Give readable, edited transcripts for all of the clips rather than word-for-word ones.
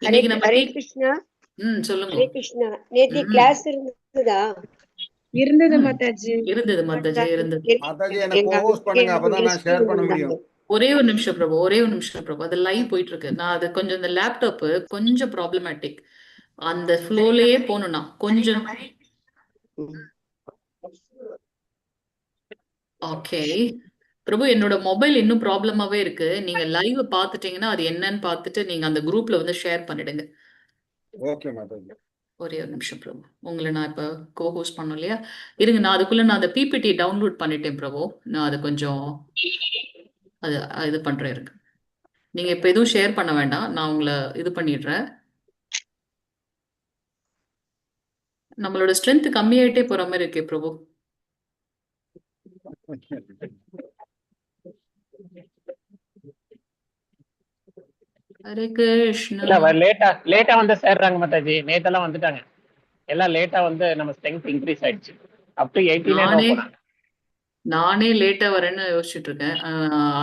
இன்னைக்கு நம்ம ஹரே கிருஷ்ணா. சொல்லுங்க. ஹரே கிருஷ்ணா. நேத்தி கிளாஸ் இருந்ததா? இருந்தது மாதாஜி. இருந்தது மாதாஜி, இருந்தது. மாதாஜி எனக்கு கோஹோஸ்ட் பண்ணுங்க, அப்பதான் நான் ஷேர் பண்ண முடியும். ஒரே ஒரு நிமிஷம் பிரபு, ஒரே ஒரு நிமிஷம் பிரபு. அது லைவ் போயிட்டு இருக்கு. நான் அது கொஞ்சம் இந்த லேப்டாப் கொஞ்சம் ப்ராப்ளமேட்டிக். அந்த ஃப்ளோலயே போகணும்னா கொஞ்சம். ஓகே பிரபு, என்னோட மொபைல் இன்னும் ப்ராப்ளமாவே இருக்கு. நீங்க லைவ் பாத்துட்டீங்கன்னா அது என்னன்னு பார்த்துட்டு நீங்க அந்த குரூப்ல வந்து ஷேர் பண்ணிடுங்க. ஓகே மாதாஜி. ஒரே ஒரு நிமிஷம் பிரபு, உங்களை நான் இப்போ கோஹோஸ்ட் பண்ணோம் இல்லையா, இருங்க. நான் அதுக்குள்ள நான் அந்த பிபிடி டவுன்லோட் பண்ணிட்டேன் பிரபு. நான் அது கொஞ்சம் அது இது பண்றேன் இருக்கு. நீங்க இப்ப எதுவும் ஷேர் பண்ண வேண்டாம், நான் உங்களை இது பண்ணிடுறேன். நம்மளோட ஸ்ட்ரென்த் கம்மியாயிட்டே போற மாதிரி இருக்கே பிரபு. ஹரே கிருஷ்ணா. லேட்டா வந்து சேர்றாங்க மாதாஜி. நேத்தெல்லாம் வந்துட்டாங்க எல்லாம் லேட்டா வந்து நம்ம ஸ்ட்ரென்த் இன்க்ரீஸ் ஆயிடுச்சு. அப் டு 18 நானே லேட்டா வரேன்னு யோசிச்சுட்டு இருக்கேன்.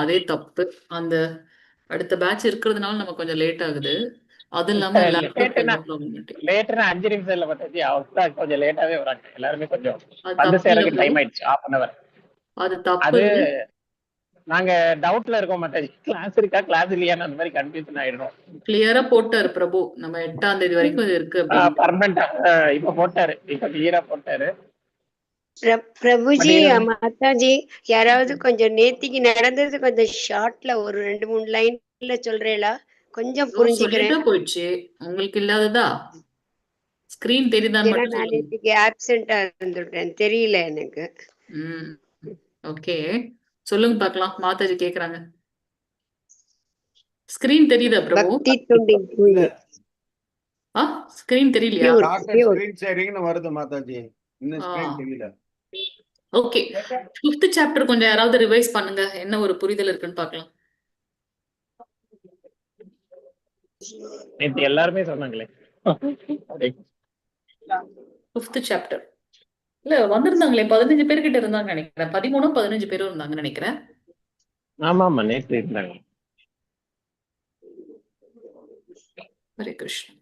அதே தப்பு. அந்த அடுத்த பேட்ச் இருக்கிறதுனால நம்ம கொஞ்சம் லேட் ஆகுது. அது இல்லாம லேட்டுனா 5 நிமிஷம் இல்ல மாதாஜி, அவங்க கொஞ்சம் லேட்டாவே வராங்க. எல்லாருமே கொஞ்சம் வந்து சேர்றதுக்கு டைம் ஆயிடுச்சு, 1/2 hour. அது தப்பு. நாங்க டவுட்ல இருக்கோம் மாதாஜி, கிளாஸ் இருக்கா கிளாஸ் இல்லையான்னு அந்த மாதிரி கன்ஃபியூஷன் ஆயிடுறோம். கிளியரா போட்டாரு பிரபு, நம்ம 8ஆம் தேதி வரைக்கும் இது இருக்கு. பர்மனண்டா இப்ப போட்டாரு, இப்ப கிளியரா போட்டாரு. பிரபுஜி, மாதாஜி, யாராவது கொஞ்சம் நேத்திக்கு நடந்தது கொஞ்சம் ஷார்ட்ல ஒரு 2-3 லைன்ல சொல்றேளா? கொஞ்சம் புரிஞ்சுக்கிறேன். போயிடுச்சு. உங்களுக்கு இல்லாததா ஸ்கிரீன் தெரியுதா? நான் நேத்திக்கு ஆப்சென்ட்டா இருந்துட்டேன், தெரியல எனக்கு. ஓகே சொல்லுங்க பார்க்கலாம். மாதாஜி கேக்குறாங்க. ஸ்கிரீன் தெரியுதா பிரபு? பக்தி தொண்டின் தூய்மை. ஸ்கிரீன் தெரியலையா? ஸ்கிரீன் ஷேரிங்னு வருது மாதாஜி, இன்னும் ஸ்கிரீன் தெரியல. ஓகே, 5th சாப்டர் கொஞ்சம் யாராவது ரிவைஸ் பண்ணுங்க, என்ன ஒரு புரிதல் இருக்குன்னு பார்க்கலாம். எல்லாருமே சொன்னாங்களே 5th சாப்டர் இல்ல வந்திருந்தாங்களே, 15 பேர் கிட்ட இருந்தாங்க நினைக்கிறேன். 13-15 பேரும் இருந்தாங்க நினைக்கிறேன். ஆமா ஆமா, நேத்து இருந்தாங்க. ஹரே கிருஷ்ணா.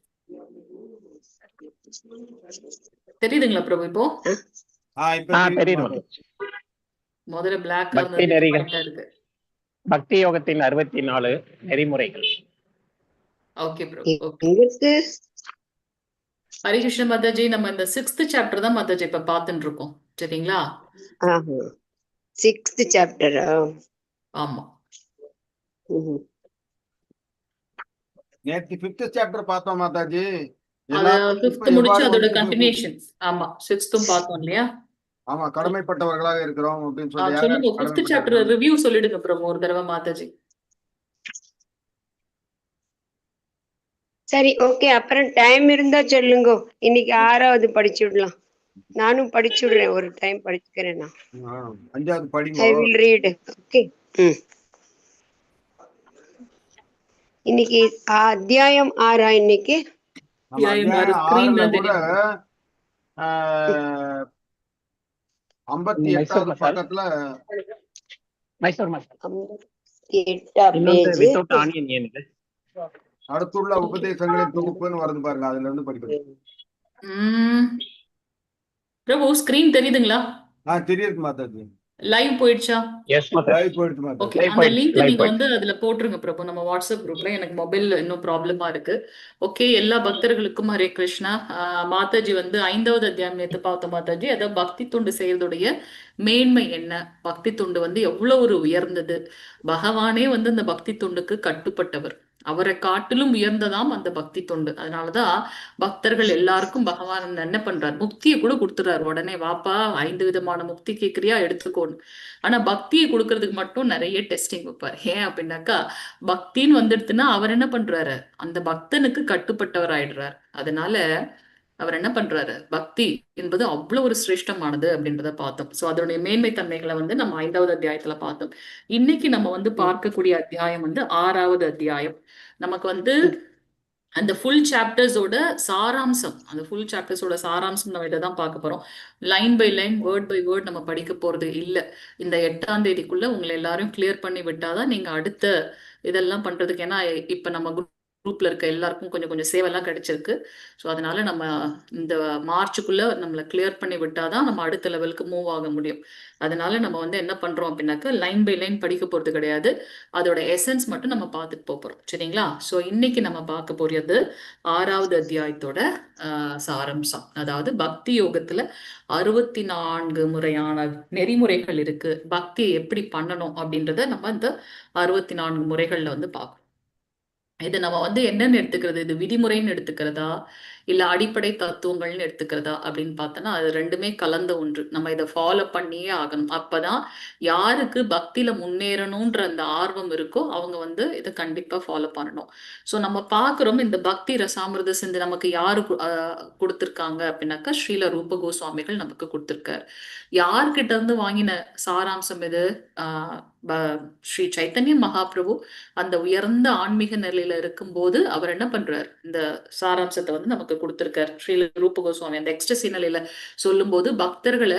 தெரியுதுங்களா பிரபு? இப்போ முதல்ல பிளாக் இருக்கு. பக்தி யோகத்தின் 64 நெறிமுறைகள். ஓகே பிரபு. ஹரே கிருஷ்ண மாதாஜி, நம்ம இந்த 6th சாப்டர் தான் மாதாஜி இப்ப பாத்துட்டு இருக்கோம், சரிங்களா? 6th chapter. ஆமா, நேத்து 5th சாப்டர் பார்த்தோம் மாதாஜி. அது 5th முடிச்சு அதோட கண்டினியூஷன். ஆமா, 6th பார்த்தோம் இல்லையா? ஆமா, கடமைப்பட்டவர்களாக இருக்கிறோம் அப்படின்னு சொல்லி. சொல்லுங்க 5th சாப்டர் ரிவ்யூ சொல்லிடுங்க பிரபு ஒரு தடவை மாதாஜி. சரி, ஓகே. அப்புறம் டைம் இருந்தா சொல்லுங்க, இன்னைக்கு 6வது படிச்சு விடலாம். நானும் படிச்சு விடுறேன், ஒரு டைம் படிச்சுக்கிறேன். நான் 5வது படிங்க. I will read. ஓகே. இன்னைக்கு அத்தியாயம் 6 இன்னைக்கு. அத்தியாயம் 6ல கூட 58வது பக்கத்துல மைசூர் மசாலா 58 பேஜ் அடுத்துள்ள உபதேசங்களின் தொகுப்புன்னு வருது பாருங்க, அதுல இருந்து படிக்கணும். பிரபு ஸ்கிரீன் தெரியுதுங்களா? தெரியுது மாதாஜி. லைவ் போயிடுச்சா? லைவ் போயிடுச்சு மாதாஜி. ஓகே, அந்த லிங்க் நீங்க வந்து அதுல போட்டுருங்க பிரபு, நம்ம வாட்ஸ்அப் குரூப்ல. எனக்கு மொபைல் இன்னும் ப்ராப்ளமா இருக்கு. ஓகே, எல்லா பக்தர்களுக்கும் ஹரே கிருஷ்ணா. மாதாஜி வந்து 5வது அத்தியாயம் நேத்து பார்த்தோம் மாதாஜி. அதாவது பக்தி தொண்டு செய்யறதுடைய மேன்மை என்ன, பக்தி தொண்டு வந்து எவ்வளவு ஒரு உயர்ந்தது. பகவானே வந்து அந்த பக்தி தொண்டுக்கு கட்டுப்பட்டவர், அவரை காட்டிலும் உயர்ந்ததாம் அந்த பக்தி தொண்டு. அதனாலதான் பக்தர்கள் எல்லாருக்கும் பகவான் என்ன பண்றார், முக்தியை கூட கொடுத்துறாரு. உடனே வாப்பா 5 விதமான முக்தி கேட்கறியா, எடுத்துக்கோன்னு. ஆனா பக்தியை கொடுக்கறதுக்கு மட்டும் நிறைய டெஸ்டிங் வைப்பார். ஏன் அப்படின்னாக்கா, பக்தின்னு வந்துடுதுன்னா அவர் என்ன பண்றாரு, அந்த பக்தனுக்கு கட்டுப்பட்டவர் ஆயிடுறார். அதனால அவர் என்ன பண்றாரு, பக்தி என்பது அவ்வளவு ஒரு சிரேஷ்டமானது அப்படின்றத பார்த்தோம். சோ அதனுடைய மேன்மை தன்மைகளை வந்து நம்ம 5வது அத்தியாயத்துல பார்த்தோம். இன்னைக்கு நம்ம வந்து பார்க்கக்கூடிய அத்தியாயம் வந்து 6வது அத்தியாயம். நமக்கு வந்து அந்த ஃபுல் சாப்டர்ஸோட சாராம்சம், அந்த ஃபுல் சாப்டர்ஸோட சாராம்சம் நம்ம இதை தான் பார்க்க போறோம். Line by line, word by word நம்ம படிக்க போறது இல்லை. இந்த 8ஆம் தேதிக்குள்ள உங்களை எல்லாரும் கிளியர் பண்ணி விட்டாதான் நீங்க அடுத்த இதெல்லாம் பண்றதுக்கு. ஏன்னா இப்ப நம்ம குரூப்ல இருக்க எல்லாருக்கும் கொஞ்சம் கொஞ்சம் சேவைலாம் கிடைச்சிருக்கு. ஸோ அதனால நம்ம இந்த மார்ச்சுக்குள்ள நம்மளை கிளியர் பண்ணி விட்டாதான் நம்ம அடுத்த லெவலுக்கு மூவ் ஆக முடியும். அதனால நம்ம வந்து என்ன பண்றோம் அப்படின்னாக்க லைன் பை லைன் படிக்க போறது கிடையாது, அதோட எசன்ஸ் மட்டும் நம்ம பார்த்துட்டு போறோம். சரிங்களா? ஸோ இன்னைக்கு நம்ம பார்க்க போறது 6வது அத்தியாயத்தோட சாரம்சம். அதாவது பக்தி யோகத்துல 64 முறையான நெறிமுறைகள் இருக்கு, பக்தியை எப்படி பண்ணணும் அப்படின்றத நம்ம இந்த 64 முறைகள்ல வந்து பார்க்கணும். இது நம்ம வந்து என்னன்னு எடுத்துக்கிறது, இது விதிமுறைன்னு எடுத்துக்கிறதா இல்ல அடிப்படை தத்துவங்கள்னு எடுத்துக்கிறதா அப்படின்னு பார்த்தோன்னா அது ரெண்டுமே கலந்த ஒன்று. நம்ம இதை ஃபாலோ பண்ணியே ஆகணும். அப்பதான் யாருக்கு பக்தியில முன்னேறணும்ன்ற அந்த ஆர்வம் இருக்கோ அவங்க வந்து இதை கண்டிப்பா ஃபாலோ பண்ணணும். ஸோ நம்ம பார்க்குறோம் இந்த பக்தி ரசாமிர்த சிந்து நமக்கு யாரு கொடுத்துருக்காங்க அப்படின்னாக்கா ஸ்ரீல ரூப கோஸ்வாமிகள் நமக்கு கொடுத்துருக்காரு. யார்கிட்ட இருந்து வாங்கின சாராம்சம் இது? ஸ்ரீ சைத்தன்ய மகாபிரபு அந்த உயர்ந்த ஆன்மீக நிலையில இருக்கும்போது அவர் என்ன பண்றாரு, இந்த சாராம்சத்தை வந்து நமக்கு கொடுத்திருக்காரு. ஸ்ரீல ரூப கோஸ்வாமி அந்த எக்ஸ்டசி நிலையில சொல்லும் போது பக்தர்களை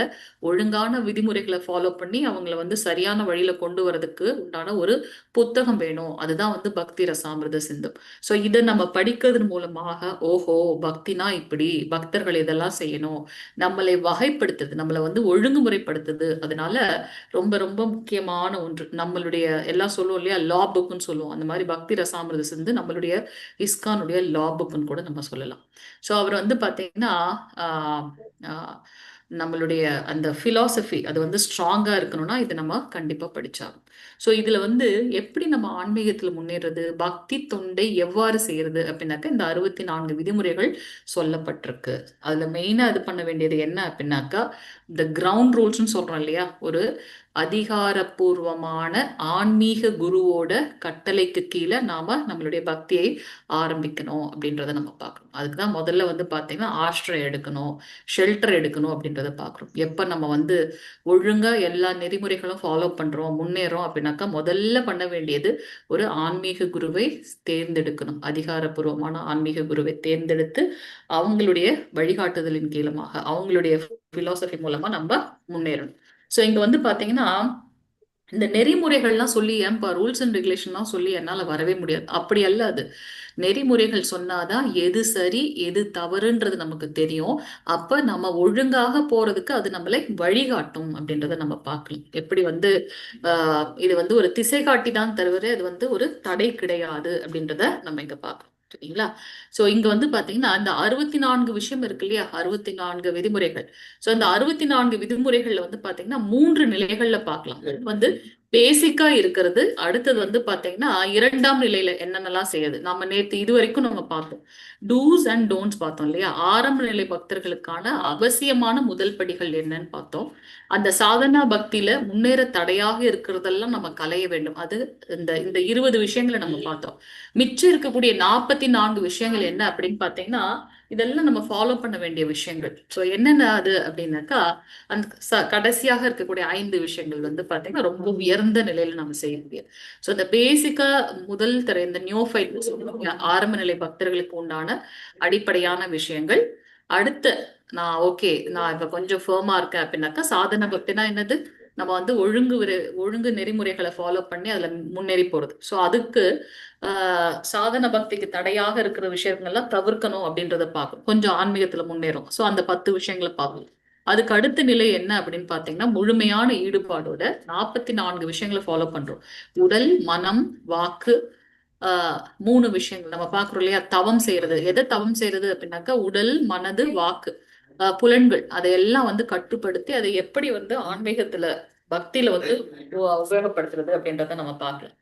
ஒழுங்கான விதிமுறைகளை ஃபாலோ பண்ணி அவங்கள வந்து சரியான வழியில கொண்டு வரதுக்கு உண்டான ஒரு புத்தகம் வேணும். அதுதான் வந்து பக்தி ரசாமிர்த சிந்து. ஸோ இதை நம்ம படிக்கிறதன் மூலமாக ஓஹோ பக்தினா இப்படி, பக்தர்கள் இதெல்லாம் செய்யணும், நம்மளை வகைப்படுத்துது, நம்மளை வந்து ஒழுங்குமுறைப்படுத்துது. அதனால ரொம்ப ரொம்ப முக்கியமான ஒன்று. நம்மளுடைய எல்லாம் சொல்லுவோம் இல்லையா, லா புக்குன்னு சொல்லுவோம், அந்த மாதிரி பக்தி ரசாமிர்த சிந்து நம்மளுடைய இஸ்கானுடைய லா புக்குன்னு கூட நம்ம சொல்லலாம். ஸோ அவர் வந்து பார்த்தீங்கன்னா நம்மளுடைய அந்த பிலாசபி அது வந்து ஸ்ட்ராங்கா இருக்கணும்னா இது நம்ம கண்டிப்பா படிச்சாகும். ஸோ இதுல வந்து எப்படி நம்ம ஆன்மீகத்துல முன்னேறது, பக்தி தொண்டை எவ்வாறு செய்யறது அப்படின்னாக்கா இந்த 64 விதிமுறைகள் சொல்லப்பட்டிருக்கு. அதுல மெயினா இது பண்ண வேண்டியது என்ன அப்படின்னாக்கா இந்த கிரவுண்ட் ரூல்ஸ்ன்னு சொல்றோம் இல்லையா, ஒரு அதிகாரப்பூர்வமான ஆன்மீக குருவோட கட்டளைக்கு கீழே நாம நம்மளுடைய பக்தியை ஆரம்பிக்கணும் அப்படின்றத நம்ம பார்க்கணும். அதுக்குதான் முதல்ல வந்து பார்த்தீங்கன்னா ஆஷ்ரயம் எடுக்கணும், ஷெல்டர் எடுக்கணும் அப்படின்றத பார்க்குறோம். எப்போ நம்ம வந்து ஒழுங்கா எல்லா நெறிமுறைகளும் ஃபாலோ பண்றோம் முன்னேறோம் அப்படின்னாக்கா முதல்ல பண்ண வேண்டியது ஒரு ஆன்மீக குருவை தேர்ந்தெடுக்கணும். அதிகாரப்பூர்வமான ஆன்மீக குருவை தேர்ந்தெடுத்து அவங்களுடைய வழிகாட்டுதலின் கீழமாக அவங்களுடைய பிலாசபி மூலமா நம்ம முன்னேறணும். ஸோ இங்க வந்து பாத்தீங்கன்னா இந்த நெறிமுறைகள்லாம் சொல்லி ஏன்பா ரூல்ஸ் அண்ட் ரெகுலேஷன்லாம் சொல்லி என்னால் வரவே முடியாது, அப்படி அல்ல. அது நெறிமுறைகள் சொன்னாதான் எது சரி எது தவறுன்றது நமக்கு தெரியும். அப்ப நம்ம ஒழுங்காக போறதுக்கு அது நம்மளை வழிகாட்டும் அப்படின்றத நம்ம பார்க்கலாம். எப்படி வந்து இது வந்து ஒரு திசை காட்டி தான் தருவது, அது வந்து ஒரு தடை கிடையாது அப்படின்றத நம்ம இங்க பார்க்கலாம். சரிங்களா? சோ இங்க வந்து பாத்தீங்கன்னா இந்த 64 விஷயம் இருக்கு இல்லையா, 64 விதிமுறைகள். சோ அந்த 64 விதிமுறைகள்ல வந்து பாத்தீங்கன்னா 3 நிலைகள்ல பார்க்கலாம். வந்து பேசிக்கா இருக்கிறது. அடுத்தது வந்து பாத்தீங்கன்னா 2ஆம் நிலையில என்னென்னலாம் செய்யுது. நம்ம நேத்து இது வரைக்கும் நம்ம பார்த்தோம் டூஸ் அண்ட் டோன்ட்ஸ் பார்த்தோம் இல்லையா. ஆரம்ப நிலை பக்தர்களுக்கான அவசியமான முதல் படிகள் என்னன்னு பார்த்தோம். அந்த சாதனா பக்தியில முன்னேற தடையாக இருக்கிறதெல்லாம் நம்ம களைய வேண்டும். அது இந்த இந்த 20 விஷயங்களை நம்ம பார்த்தோம். மிச்சம் இருக்கக்கூடிய 44 விஷயங்கள் என்ன அப்படின்னு பாத்தீங்கன்னா இதெல்லாம் நம்ம ஃபாலோ பண்ண வேண்டிய விஷயங்கள். ஸோ என்னென்ன அது அப்படின்னாக்கா அந்த கடைசியாக இருக்கக்கூடிய 5 விஷயங்கள் வந்து பாத்தீங்கன்னா ரொம்ப உயர்ந்த நிலையில நம்ம செய்ய முடியாது. ஸோ இந்த பேசிக்கா முதல் தர இந்த நியோஃபைட் ஆரம்ப நிலை பக்தர்களுக்கு உண்டான அடிப்படையான விஷயங்கள். அடுத்த நான் இப்ப கொஞ்சம் ஃபேமா இருக்கேன் அப்படின்னாக்கா சாதன பக்தினா என்னது, நம்ம வந்து ஒழுங்கு நெறிமுறைகளை ஃபாலோ பண்ணி அதுல முன்னேறி போறது. ஸோ அதுக்கு சாதன பக்திக்கு தடையாக இருக்கிற விஷயங்கள்லாம் தவிர்க்கணும் அப்படின்றத பார்க்கணும். கொஞ்சம் ஆன்மீகத்துல முன்னேறும். ஸோ அந்த 10 விஷயங்களை பார்க்கணும். அதுக்கு அடுத்த நிலை என்ன அப்படின்னு பாத்தீங்கன்னா முழுமையான ஈடுபாடோட 44 விஷயங்களை ஃபாலோ பண்றோம். உடல் மனம் வாக்கு 3 விஷயங்கள் நம்ம பாக்குறோம் இல்லையா. தவம் செய்யறது, எதை தவம் செய்யறது அப்படின்னாக்கா உடல் மனது வாக்கு புலன்கள் அதையெல்லாம் வந்து கட்டுப்படுத்தி அதை எப்படி வந்து ஆன்மீகத்துல பக்தியில வந்து உபயோகப்படுத்துறது அப்படின்றத நம்ம பார்க்கலாம்.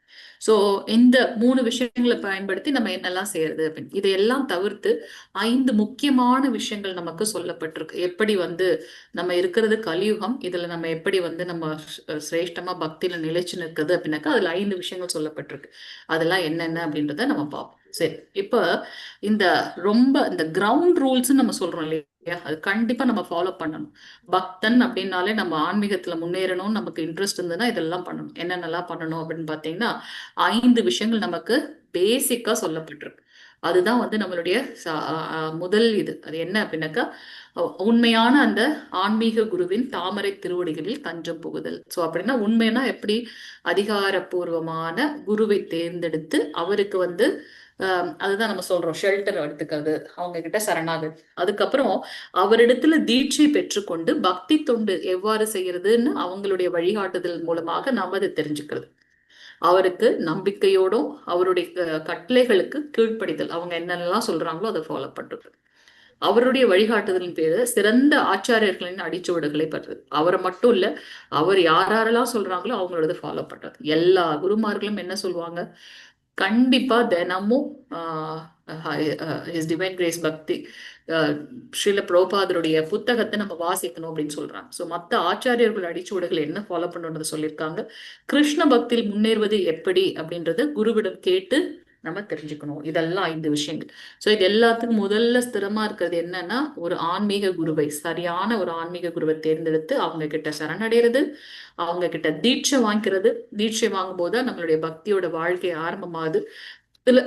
சோ இந்த 3 விஷயங்களை பயன்படுத்தி நம்ம என்னெல்லாம் செய்யறது அப்படின்னு இதையெல்லாம் தவிர்த்து 5 முக்கியமான விஷயங்கள் நமக்கு சொல்லப்பட்டிருக்கு. எப்படி வந்து நம்ம இருக்கிறது கலியுகம், இதுல நம்ம எப்படி வந்து நம்ம சிரேஷ்டமா பக்தியில நிலைச்சு நிற்கிறது அப்படின்னாக்கா அதுல 5 விஷயங்கள் சொல்லப்பட்டிருக்கு. அதெல்லாம் என்னென்ன அப்படின்றத நம்ம பார்ப்போம். சரி, இப்ப இந்த ரொம்ப இந்த கிரவுண்ட் ரூல்ஸ் நம்ம சொல்றோம் இல்லையா, அது கண்டிப்பா நம்ம ஃபாலோ பண்ணணும். பக்தன் அப்படின்னாலே நம்ம ஆன்மீகத்துல முன்னேறணும், நமக்கு இன்ட்ரெஸ்ட் இருந்ததுன்னா இதெல்லாம் பண்ணணும். என்னென்னலாம் பண்ணணும் அப்படின்னு பாத்தீங்கன்னா 5 விஷயங்கள் நமக்கு பேசிக்கா சொல்லப்பட்டிருக்கு. அதுதான் வந்து நம்மளுடைய முதல் இது. அது என்ன அப்படின்னாக்கா உண்மையான அந்த ஆன்மீக குருவின் தாமரை திருவடிகளில் தஞ்சம் புகுதல். சோ அப்படின்னா உண்மைன்னா எப்படி, அதிகாரப்பூர்வமான குருவை தேர்ந்தெடுத்து அவருக்கு வந்து அதுதான் நம்ம சொல்றோம், ஷெல்டர் எடுத்துக்கிறது, அவங்க கிட்ட சரணாகதி. அதுக்கப்புறம் அவரிடத்துல தீட்சை பெற்றுக்கொண்டு பக்தி தொண்டு எவ்வாறு செய்யறதுன்னு அவங்களுடைய வழிகாட்டுதல் மூலமாக நாம அதை தெரிஞ்சுக்கிறது. அவருக்கு நம்பிக்கையோடும் அவருடைய கட்டளைகளுக்கு கீழ்ப்படிதல், அவங்க என்னென்னலாம் சொல்றாங்களோ அதை ஃபாலோ பண்றது. அவருடைய வழிகாட்டுதலின் பேரு சிறந்த ஆச்சாரியர்களின் அடிச்சுவடுகளை பண்றது. அவரை மட்டும் இல்ல, அவர் யாரெல்லாம் சொல்றாங்களோ அவங்களோட ஃபாலோ பண்றது. எல்லா குருமார்களும் என்ன சொல்லுவாங்க, கண்டிப்பா தினமும் ஹிஸ் டிவைன் கிரேஸ் பக்தி ஸ்ரீல பிரபுபாதருடைய புத்தகத்தை நம்ம வாசிக்கணும் அப்படின்னு சொல்றாங்க. ஸோ மற்ற ஆச்சாரியர்கள் அடிச்சுவடுகள் என்ன ஃபாலோ பண்ணணும்னு சொல்லியிருக்காங்க. கிருஷ்ண பக்தியில் முன்னேறுவது எப்படி அப்படின்றத குருவிடம் கேட்டு நம்ம தெரிஞ்சுக்கணும். இதெல்லாம் 5 விஷயங்கள். ஸோ இது எல்லாத்துக்கும் முதல்ல ஸ்திரமா இருக்கிறது என்னன்னா, ஒரு ஆன்மீக குருவை, சரியான ஒரு ஆன்மீக குருவை தேர்ந்தெடுத்து அவங்க கிட்ட சரணடைறது, அவங்க கிட்ட தீட்சை வாங்கிக்கிறது. தீட்சை வாங்கும் போது நம்மளுடைய பக்தியோட வாழ்க்கை ஆரம்பமாகுது. இதுல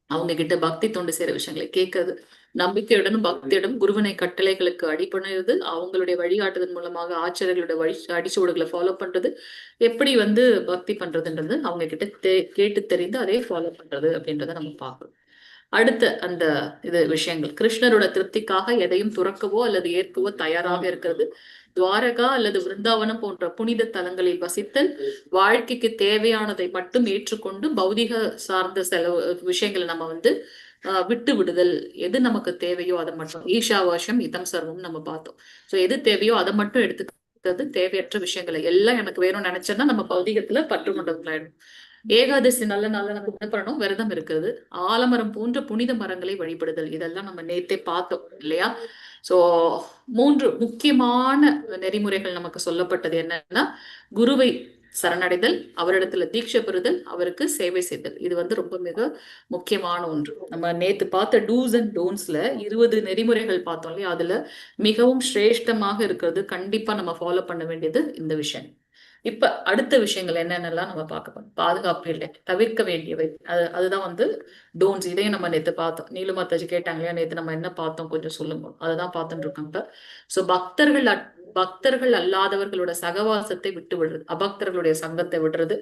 அவங்க கிட்ட பக்தி தொண்டு செய்யற விஷயங்களை கேட்கறது, நம்பிக்கையுடனும் பக்தியுடன் குருவினை கட்டளைகளுக்கு அடிபணிறது, அவங்களுடைய வழிகாட்டுதல் மூலமாக ஆச்சாரியர்களோட அடிச்சுவடுகளை ஃபாலோ பண்றது, எப்படி பக்தி பண்றதுன்றது அவங்க கிட்ட கேட்டு தெரிந்து அதே ஃபாலோ பண்றது அப்படின்றத நம்ம பார்க்கணும். அடுத்த அந்த விஷயங்கள், கிருஷ்ணரோட திருப்திக்காக எதையும் துறக்கவோ அல்லது ஏற்கவோ தயாராக இருக்கிறது. துவாரகா அல்லது விருந்தாவனம் போன்ற புனித தலங்களில் வசித்தல், வாழ்க்கைக்கு தேவையானதை மட்டும் ஏற்றுக்கொண்டு பௌதிக சார்ந்த விஷயங்களை நம்ம விட்டு விடுதல். எது நமக்கு தேவையோ அதை மட்டும், ஈஷாவாசம் இதம் சர்வம் நம்ம பார்த்தோம். சோ எது தேவையோ அதை மட்டும் எடுத்துக்கிறது, தேவையற்ற விஷயங்களை எல்லாம் எனக்கு வேணும்னு நினைச்சேன்னா நம்ம பௌதிகத்துல பற்று கொண்டவங்களாயிடும். ஏகாதசி நல்ல நாள்ல நம்ம என்ன பண்ணணும், விரதம் இருக்கிறது, ஆலமரம் போன்ற புனித மரங்களை வழிபடுதல், இதெல்லாம் நம்ம நேத்தே பார்த்தோம் இல்லையா. சோ 3 முக்கியமான நெறிமுறைகள் நமக்கு சொல்லப்பட்டது என்னன்னா, குருவை சரணடைதல், அவரிடத்துல தீட்சை பெறுதல், அவருக்கு சேவை செய்தல். இது ரொம்ப மிக முக்கியமான ஒன்று. நம்ம நேத்து பார்த்த டூஸ் அண்ட் டோன்ட்ஸ்ல 20 நெறிமுறைகள் பார்த்தோம் இல்லையா, அதுல மிகவும் சிரேஷ்டமாக இருக்கிறது, கண்டிப்பா நம்ம ஃபாலோ பண்ண வேண்டியது இந்த விஷயம். இப்ப அடுத்த விஷயங்கள் என்னென்னலாம் நம்ம பார்க்க போறோம். பாதுகாப்பு இல்லை, தவிர்க்க வேண்டியவை, அதுதான் டோன்ஸ். இதையும் நம்ம நேத்து பார்த்தோம். நீலுமாத்தாஜி கேட்டாங்க இல்லையா, நேத்து நம்ம என்ன பார்த்தோம் கொஞ்சம் சொல்லுங்க, அதுதான் பார்த்துட்டு இருக்கோம் இப்ப. சோ பக்தர்கள் அல்லாதவர்களோட சகவாசத்தை விட்டு விடுறது, அபக்தர்களுடைய சங்கத்தை விடுறது,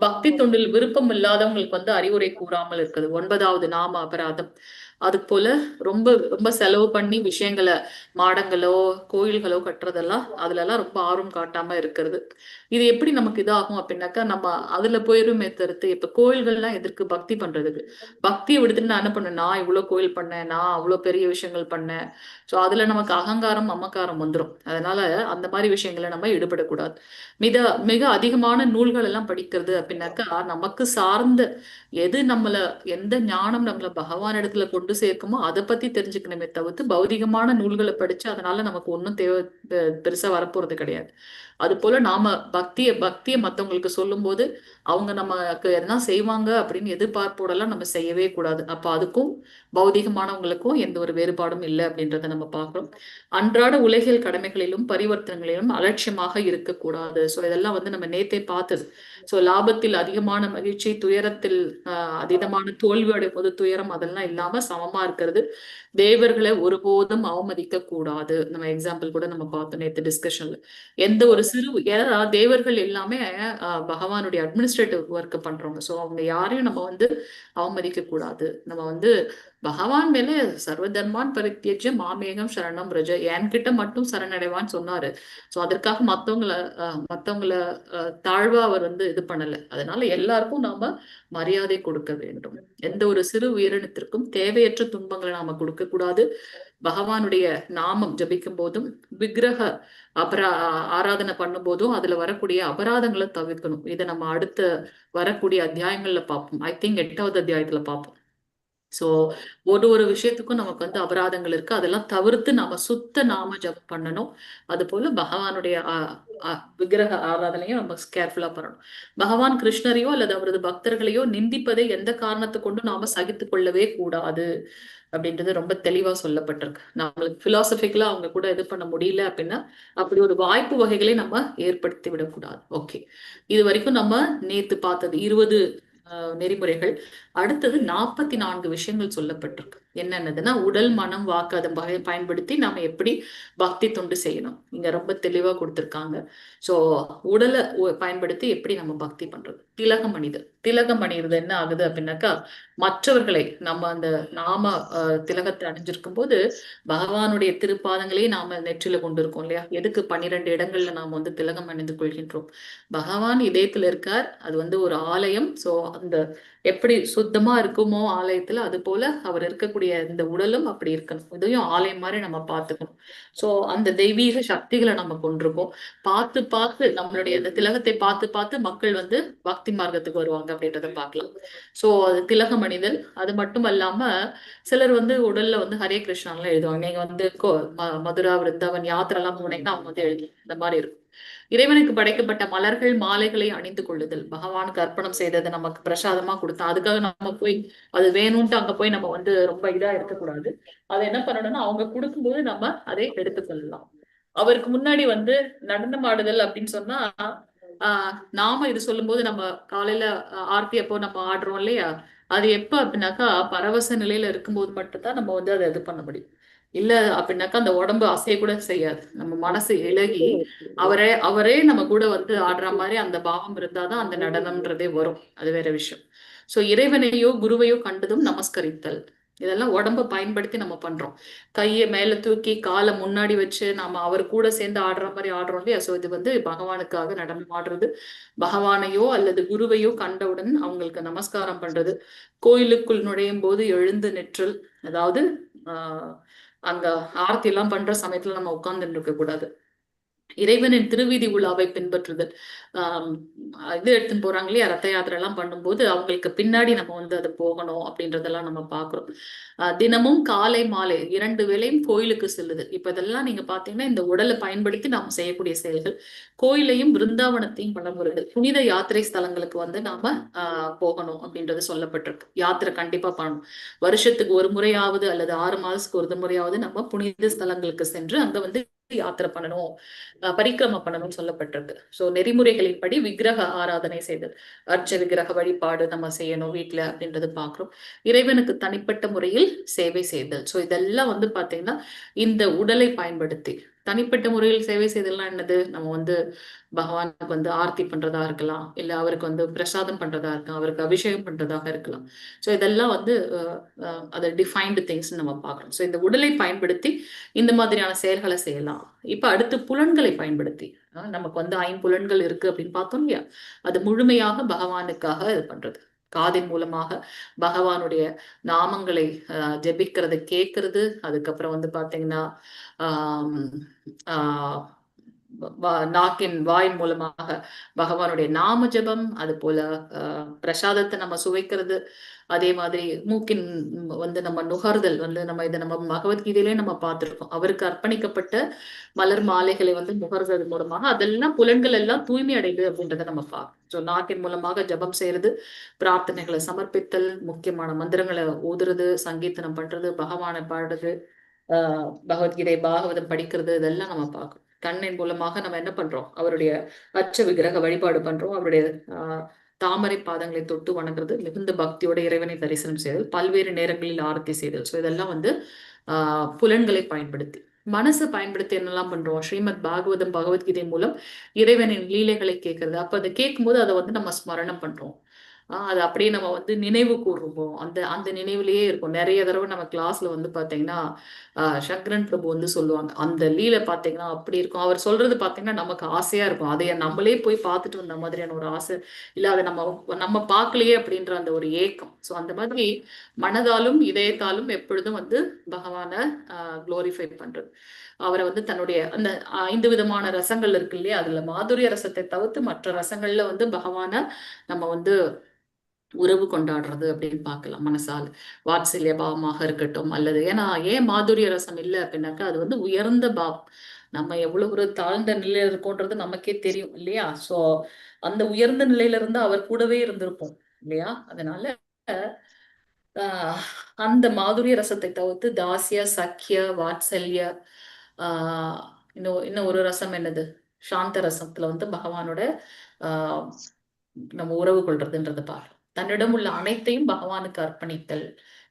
பக்தி தொண்டில் விருப்பம் இல்லாதவங்களுக்கு அறிவுரை கூறாமல் இருக்குது, 9வது நாம அபராதம். அது போல ரொம்ப ரொம்ப செலவு பண்ணி விஷயங்களை, மாடங்களோ கோயில்களோ கட்டுறதெல்லாம் அதுல எல்லாம் ரொம்ப ஆர்வம் காட்டாம இருக்கிறது. இது எப்படி நமக்கு இதாகும் அப்படின்னாக்கா, நம்ம அதுல போயிருமே தவிர்த்து, இப்ப கோயில்கள்லாம் எதற்கு, பக்தி பண்றதுக்கு. பக்தியை விடுத்துட்டு நான் என்ன பண்ணேன், நான் இவ்வளவு கோயில் பண்ணேன், நான் அவ்வளவு பெரிய விஷயங்கள் பண்ணேன். சோ அதுல நமக்கு அகங்காரம் மமக்காரம் வந்துடும். அதனால அந்த மாதிரி விஷயங்களை நம்ம ஈடுபடக்கூடாது. மிக அதிகமான நூல்கள் எல்லாம் படிக்கிறது அப்படின்னாக்கா, நமக்கு சார்ந்த எது எந்த ஞானம் நம்மள பகவான் இடத்துல கொண்டு சேர்க்குமோ அதை பத்தி தெரிஞ்சுக்கணுமே தவிர்த்து, பௌதிகமான நூல்களை படிச்சு அதனால நமக்கு ஒன்றும் பெருசா வரப்போறது கிடையாது. அது போல நாம பக்திய மத்தவங்களுக்கு சொல்லும் போது அவங்க நமக்கு என்ன செய்வாங்க அப்படின்னு எதிர்பார்ப்போடெல்லாம் நம்ம செய்யவே கூடாது. அப்ப அதுக்கும் பௌதிகமானவங்களுக்கும் எந்த ஒரு வேறுபாடும் இல்லை அப்படின்றத நம்ம பார்க்கிறோம். அன்றாட உலகியல் கடமைகளிலும் பரிவர்த்தனைகளிலும் அலட்சியமாக இருக்கக்கூடாது. சோ இதெல்லாம் நம்ம நேத்தே பார்த்தது. சோ லாபத்தில் அதிகமான மகிழ்ச்சி, துயரத்தில் அதீதமான தோல்வி அடையும் போது துயரம், அதெல்லாம் இல்லாம சமமா இருக்கிறது. தேவர்களை ஒருபோதும் அவமதிக்க கூடாது. நம்ம எக்ஸாம்பிள் கூட நம்ம பார்த்தோம் நேத்து டிஸ்கஷன்ல. எந்த ஒரு ஏன்னா தேவர்கள் எல்லாமே பகவானுடைய அட்மினிஸ்ட்ரேட்டிவ் ஒர்க் பண்றவங்க. சோ அவங்க யாரையும் நம்ம அவமதிக்க கூடாது. நம்ம பகவான் மேல சர்வ தர்மான் பரித்யஜ்ய மாமேகம் சரணம் ரஜ, என்கிட்ட மட்டும் சரணடைவான்னு சொன்னாரு. சோ அதற்காக மத்தவங்கள தாழ்வா அவர் இது பண்ணல. அதனால எல்லாருக்கும் நாம மரியாதை கொடுக்க வேண்டும். எந்த ஒரு சிறு உயிரினத்திற்கும் தேவையற்ற துன்பங்களை நாம கொடுக்க கூடாது. பகவானுடைய நாமம் ஜபிக்கும் போதும் விக்கிரக ஆராதனை பண்ணும் போதும் அதுல வரக்கூடிய அபராதங்களை தவிர்க்கணும். இதை நம்ம அடுத்த வரக்கூடிய அத்தியாயங்கள்ல பார்ப்போம். ஐ திங்க் 8வது அத்தியாயத்துல பார்ப்போம். சோ ஒரு விஷயத்துக்கும் நமக்கு அபராதங்கள் இருக்கு. அதெல்லாம் தவிர்த்து நாம சுத்த நாம ஜபம் பண்ணணும். அது போல பகவானுடைய விக்கிரக ஆராதனையும் நம்ம கேர்ஃபுல்லா பண்ணணும். பகவான் கிருஷ்ணரையோ அல்லது அவரது பக்தர்களையோ நிந்திப்பதை எந்த காரணத்தை கொண்டு நாம சகித்து கொள்ளவே கூடாது அப்படின்றது ரொம்ப தெளிவா சொல்லப்பட்டிருக்கு. நம்மளுக்கு பிலாசபிக்கலா அவங்க கூட இது பண்ண முடியல அப்படின்னா அப்படி ஒரு வாய்ப்பு வகைகளை நம்ம ஏற்படுத்தி விடக்கூடாது. ஓகே, இது வரைக்கும் நம்ம நேத்து பார்த்தது 20 நெறிமுறைகள். அடுத்தது 44 விஷயங்கள் சொல்லப்பட்டிருக்கு. என்னென்னதுன்னா, உடல் மனம் வாக்கு அதை பயன்படுத்தி நாம எப்படி பக்தி தொண்டு செய்யணும், இங்க ரொம்ப தெளிவா கொடுத்திருக்காங்க. சோ உடலை பயன்படுத்தி எப்படி நம்ம பக்தி பண்றது. திலகம் அணிதல் என்ன ஆகுது அப்படின்னாக்கா, மற்றவர்களை நம்ம அந்த நாம திலகத்தை அணிஞ்சிருக்கும் போது பகவானுடைய திருப்பாதங்களே நாம நெற்றில கொண்டிருக்கோம் இல்லையா? எதுக்கு 12 இடங்கள்ல நாம வந்து திலகம் அணிந்து கொள்கின்றோம்? பகவான் இதயத்துல இருக்கார். அது வந்து ஒரு ஆலயம். சோ அந்த எப்படி சுத்தமா இருக்குமோ ஆலயத்துல, அது போல அவர் இருக்கக்கூடிய இந்த உடலும் அப்படி இருக்கணும். இதையும் ஆலயம் மாதிரி நம்ம பார்த்துக்கணும். சோ அந்த தெய்வீக சக்திகளை நம்ம கொண்டிருக்கோம். பார்த்து பார்த்து நம்மளுடைய அந்த திலகத்தை பார்த்து பார்த்து மக்கள் வந்து பக்தி மார்க்கத்துக்கு வருவாங்க அப்படின்றத பார்க்கலாம். சோ அது திலகம் அணிதல். அது மட்டும் அல்லாம சிலர் வந்து உடல்ல வந்து ஹரே கிருஷ்ணாலாம் எழுதுவாங்க. நீங்க வந்து மதுரா விருந்தாவன் யாத்திரை எல்லாம் போனீங்கன்னா அவங்க வந்து எழுதி இந்த மாதிரி இருக்கும். இறைவனுக்கு படைக்கப்பட்ட மலர்கள் மாலைகளை அணிந்து கொள்ளுதல், பகவானுக்கு அர்ப்பணம் செய்ததை நமக்கு பிரசாதமா கொடுத்தா அதுக்காக நம்ம போய் அது வேணும்ட்டு அங்க போய் நம்ம வந்து ரொம்ப இதா இருக்கக்கூடாது. அதை என்ன பண்ணணும்னா அவங்க கொடுக்கும்போது நம்ம அதை எடுத்துக்கொள்ளலாம். அவருக்கு முன்னாடி வந்து நடனம் ஆடுதல் அப்படின்னு சொன்னா நாம இது சொல்லும் போது நம்ம காலையில ஆர்த்தி அப்போ நம்ம ஆடுறோம் இல்லையா? அது எப்ப அப்படின்னாக்கா பரவச நிலையில இருக்கும்போது மட்டும்தான் நம்ம வந்து அதை இது பண்ண முடியும். இல்ல அப்படின்னாக்கா அந்த உடம்பு அசைய கூட செய்யாது. நம்ம மனசு இலகி அவரே நம்ம கூட வந்து ஆடுற மாதிரி அந்த பாவம் இருந்தாதான் அந்த நடனம்ன்றதே வரும். அது வேற விஷயம். சோ இறைவனையோ குருவையோ கண்டதும் நமஸ்கரித்தல். இதெல்லாம் உடம்ப பயன்படுத்தி நம்ம பண்றோம். கையை மேல தூக்கி காலை முன்னாடி வச்சு நாம அவர் கூட சேர்ந்து ஆடுற மாதிரி ஆடுறோம் இல்லையா? சோ இது வந்து பகவானுக்காக நடனம் ஆடுறது. பகவானையோ அல்லது குருவையோ கண்டவுடன் அவங்களுக்கு நமஸ்காரம் பண்றது. கோயிலுக்குள் நுழையும் போது எழுந்து நிற்றல். அதாவது அங்க ஆர்த்தி எல்லாம் பண்ற சமயத்துல நம்ம உட்கார்ந்துட்டு இருக்க கூடாது. இறைவனின் திருவீதி உலாவை பின்பற்றுதல். இது எடுத்துன்னு போறாங்க இல்லையா? ரத்த யாத்திரை எல்லாம் பண்ணும்போது அவங்களுக்கு பின்னாடி நம்ம வந்து அது போகணும் அப்படின்றதெல்லாம் நம்ம பாக்குறோம். தினமும் காலை மாலை 2 வேளையும் கோயிலுக்கு செல்லுது. இப்ப இதெல்லாம் நீங்க பாத்தீங்கன்னா இந்த உடலை பயன்படுத்தி நாம செய்யக்கூடிய செயல்கள். கோயிலையும் பிருந்தாவனத்தையும் பலமுறைகள். புனித யாத்திரை ஸ்தலங்களுக்கு வந்து நாம போகணும் அப்படின்றது சொல்லப்பட்டிருக்கு. யாத்திரை கண்டிப்பா பண்ணணும். வருஷத்துக்கு ஒரு முறையாவது அல்லது 6 மாதத்துக்கு ஒரு முறையாவது நம்ம புனித ஸ்தலங்களுக்கு சென்று அங்க வந்து யாத்திரை பண்ணணும், பரிக்கிரம பண்ணணும்னு சொல்லப்பட்டிருக்கு. சோ நெறிமுறைகளின்படி விக்கிரக ஆராதனை செய்தல், அர்ச்ச விக்கிரக வழிபாடு நம்ம செய்யணும் வீட்டுல அப்படின்றது பாக்குறோம். இறைவனுக்கு தனிப்பட்ட முறையில் சேவை செய்தல். சோ இதெல்லாம் வந்து பாத்தீங்கன்னா இந்த உடலை பயன்படுத்தி தனிப்பட்ட முறையில் சேவை செய்தல்லாம் என்னது? நம்ம வந்து பகவானுக்கு வந்து ஆர்த்தி பண்றதா இருக்கலாம், இல்ல அவருக்கு வந்து பிரசாதம் பண்றதா இருக்கலாம், அவருக்கு அபிஷேகம் பண்றதாக இருக்கலாம். சோ இதெல்லாம் வந்து அதை டிஃபைன்டு திங்ஸ் நம்ம பார்க்கறோம். சோ இந்த உடலை பயன்படுத்தி இந்த மாதிரியான செயல்களை செய்யலாம். இப்ப அடுத்து புலன்களை பயன்படுத்தி நமக்கு வந்து 5 இருக்கு அப்படின்னு பார்த்தோம் இல்லையா? அது முழுமையாக பகவானுக்காக இது பண்றது. காதின் மூலமாக பகவானுடைய நாமங்களை ஜெபிக்கிறத கேட்கறது. அதுக்கப்புறம் வந்து பாத்தீங்கன்னா நாக்கின் வாயின் மூலமாக பகவானுடைய நாம ஜபம், அது போல பிரசாதத்தை நம்ம சுவைக்கிறது. அதே மாதிரி மூக்கின் வந்து நம்ம நுகர்தல் வந்து நம்ம இதை நம்ம பகவத்கீதையிலே நம்ம பார்த்திருக்கோம். அவருக்கு அர்ப்பணிக்கப்பட்ட மலர் மாலைகளை வந்து நுகர்றது மூலமாக அதெல்லாம் புலன்கள் எல்லாம் தூய்மை அடையுது அப்படின்றத நம்ம பார்க்கணும். ஸோ நாக்கின் மூலமாக ஜபம் செய்யறது, பிரார்த்தனைகளை சமர்ப்பித்தல், முக்கியமான மந்திரங்களை ஊதுறது, சங்கீர்த்தனம் பண்றது, பகவானை பாடுறது, பகவத்கீதை பாகவதம் படிக்கிறது, இதெல்லாம் நம்ம பார்க்கணும். கண்ணின் மூலமாக நம்ம என்ன பண்றோம்? அவருடைய அச்ச விக்கிரக வழிபாடு பண்றோம். அவருடைய தாமரை பாதங்களை தொட்டு வணங்குறது, மிகுந்த பக்தியோட இறைவனை தரிசனம் செய்தல், பல்வேறு நேரங்களில் ஆரத்தி செய்தல். ஸோ இதெல்லாம் வந்து புலன்களை பயன்படுத்தி. மனசை பயன்படுத்தி என்னெல்லாம் பண்றோம்? ஸ்ரீமத் பாகவதம் பகவத்கீதை மூலம் இறைவனின் லீலைகளை கேட்கறது. அப்ப அதை கேட்கும்போது அதை வந்து நம்ம ஸ்மரணம் பண்றோம். அது அப்படியே நம்ம வந்து நினைவு கூறுவோம். அந்த நினைவுலயே இருக்கும். நிறைய தடவை நம்ம கிளாஸ்ல வந்து பாத்தீங்கன்னா சங்கரன் பிரபு வந்து சொல்லுவாங்க, அந்த லீலை பாத்தீங்கன்னா அப்படி இருக்கும். அவர் சொல்றது பாத்தீங்கன்னா நமக்கு ஆசையா இருக்கும். அதைய நம்மளே போய் பார்த்துட்டு வந்த மாதிரியான ஒரு ஆசை, இல்ல அதை நம்ம பார்க்கலையே அப்படின்ற அந்த ஒரு ஏக்கம். ஸோ அந்த மாதிரி மனதாலும் இதயத்தாலும் எப்பொழுதும் வந்து பகவானை குளோரிஃபை பண்றது. அவரை வந்து தன்னுடைய அந்த 5 விதமான ரசங்கள் இருக்கு இல்லையா? அதுல மாதுரிய ரசத்தை தவிர்த்து மற்ற ரசங்கள்ல வந்து பகவானை நம்ம வந்து உறவு கொண்டாடுறது அப்படின்னு பார்க்கலாம். மனசால் வாத்சல்ய பாவமாக இருக்கட்டும், அல்லது ஏன் மாதுரிய ரசம் இல்லை அப்படின்னாக்கா அது வந்து உயர்ந்த பாவம். நம்ம எவ்வளவு ஒரு தாழ்ந்த நிலையில இருக்கோன்றது நமக்கே தெரியும் இல்லையா? சோ அந்த உயர்ந்த நிலையில இருந்து அவர் கூடவே இருந்திருப்போம் இல்லையா? அதனால அந்த மாதுரிய ரசத்தை தவிர்த்து தாசிய, சக்கிய, வாத்சல்ய, இன்னும் ஒரு ரசம் என்னது? சாந்த ரசத்துல வந்து பகவானோட நம்ம உறவு கொள்றதுன்றத பார்க்கலாம். தன்னிடம் உள்ள அனைத்தையும் பகவானுக்கு அர்ப்பணித்தல்.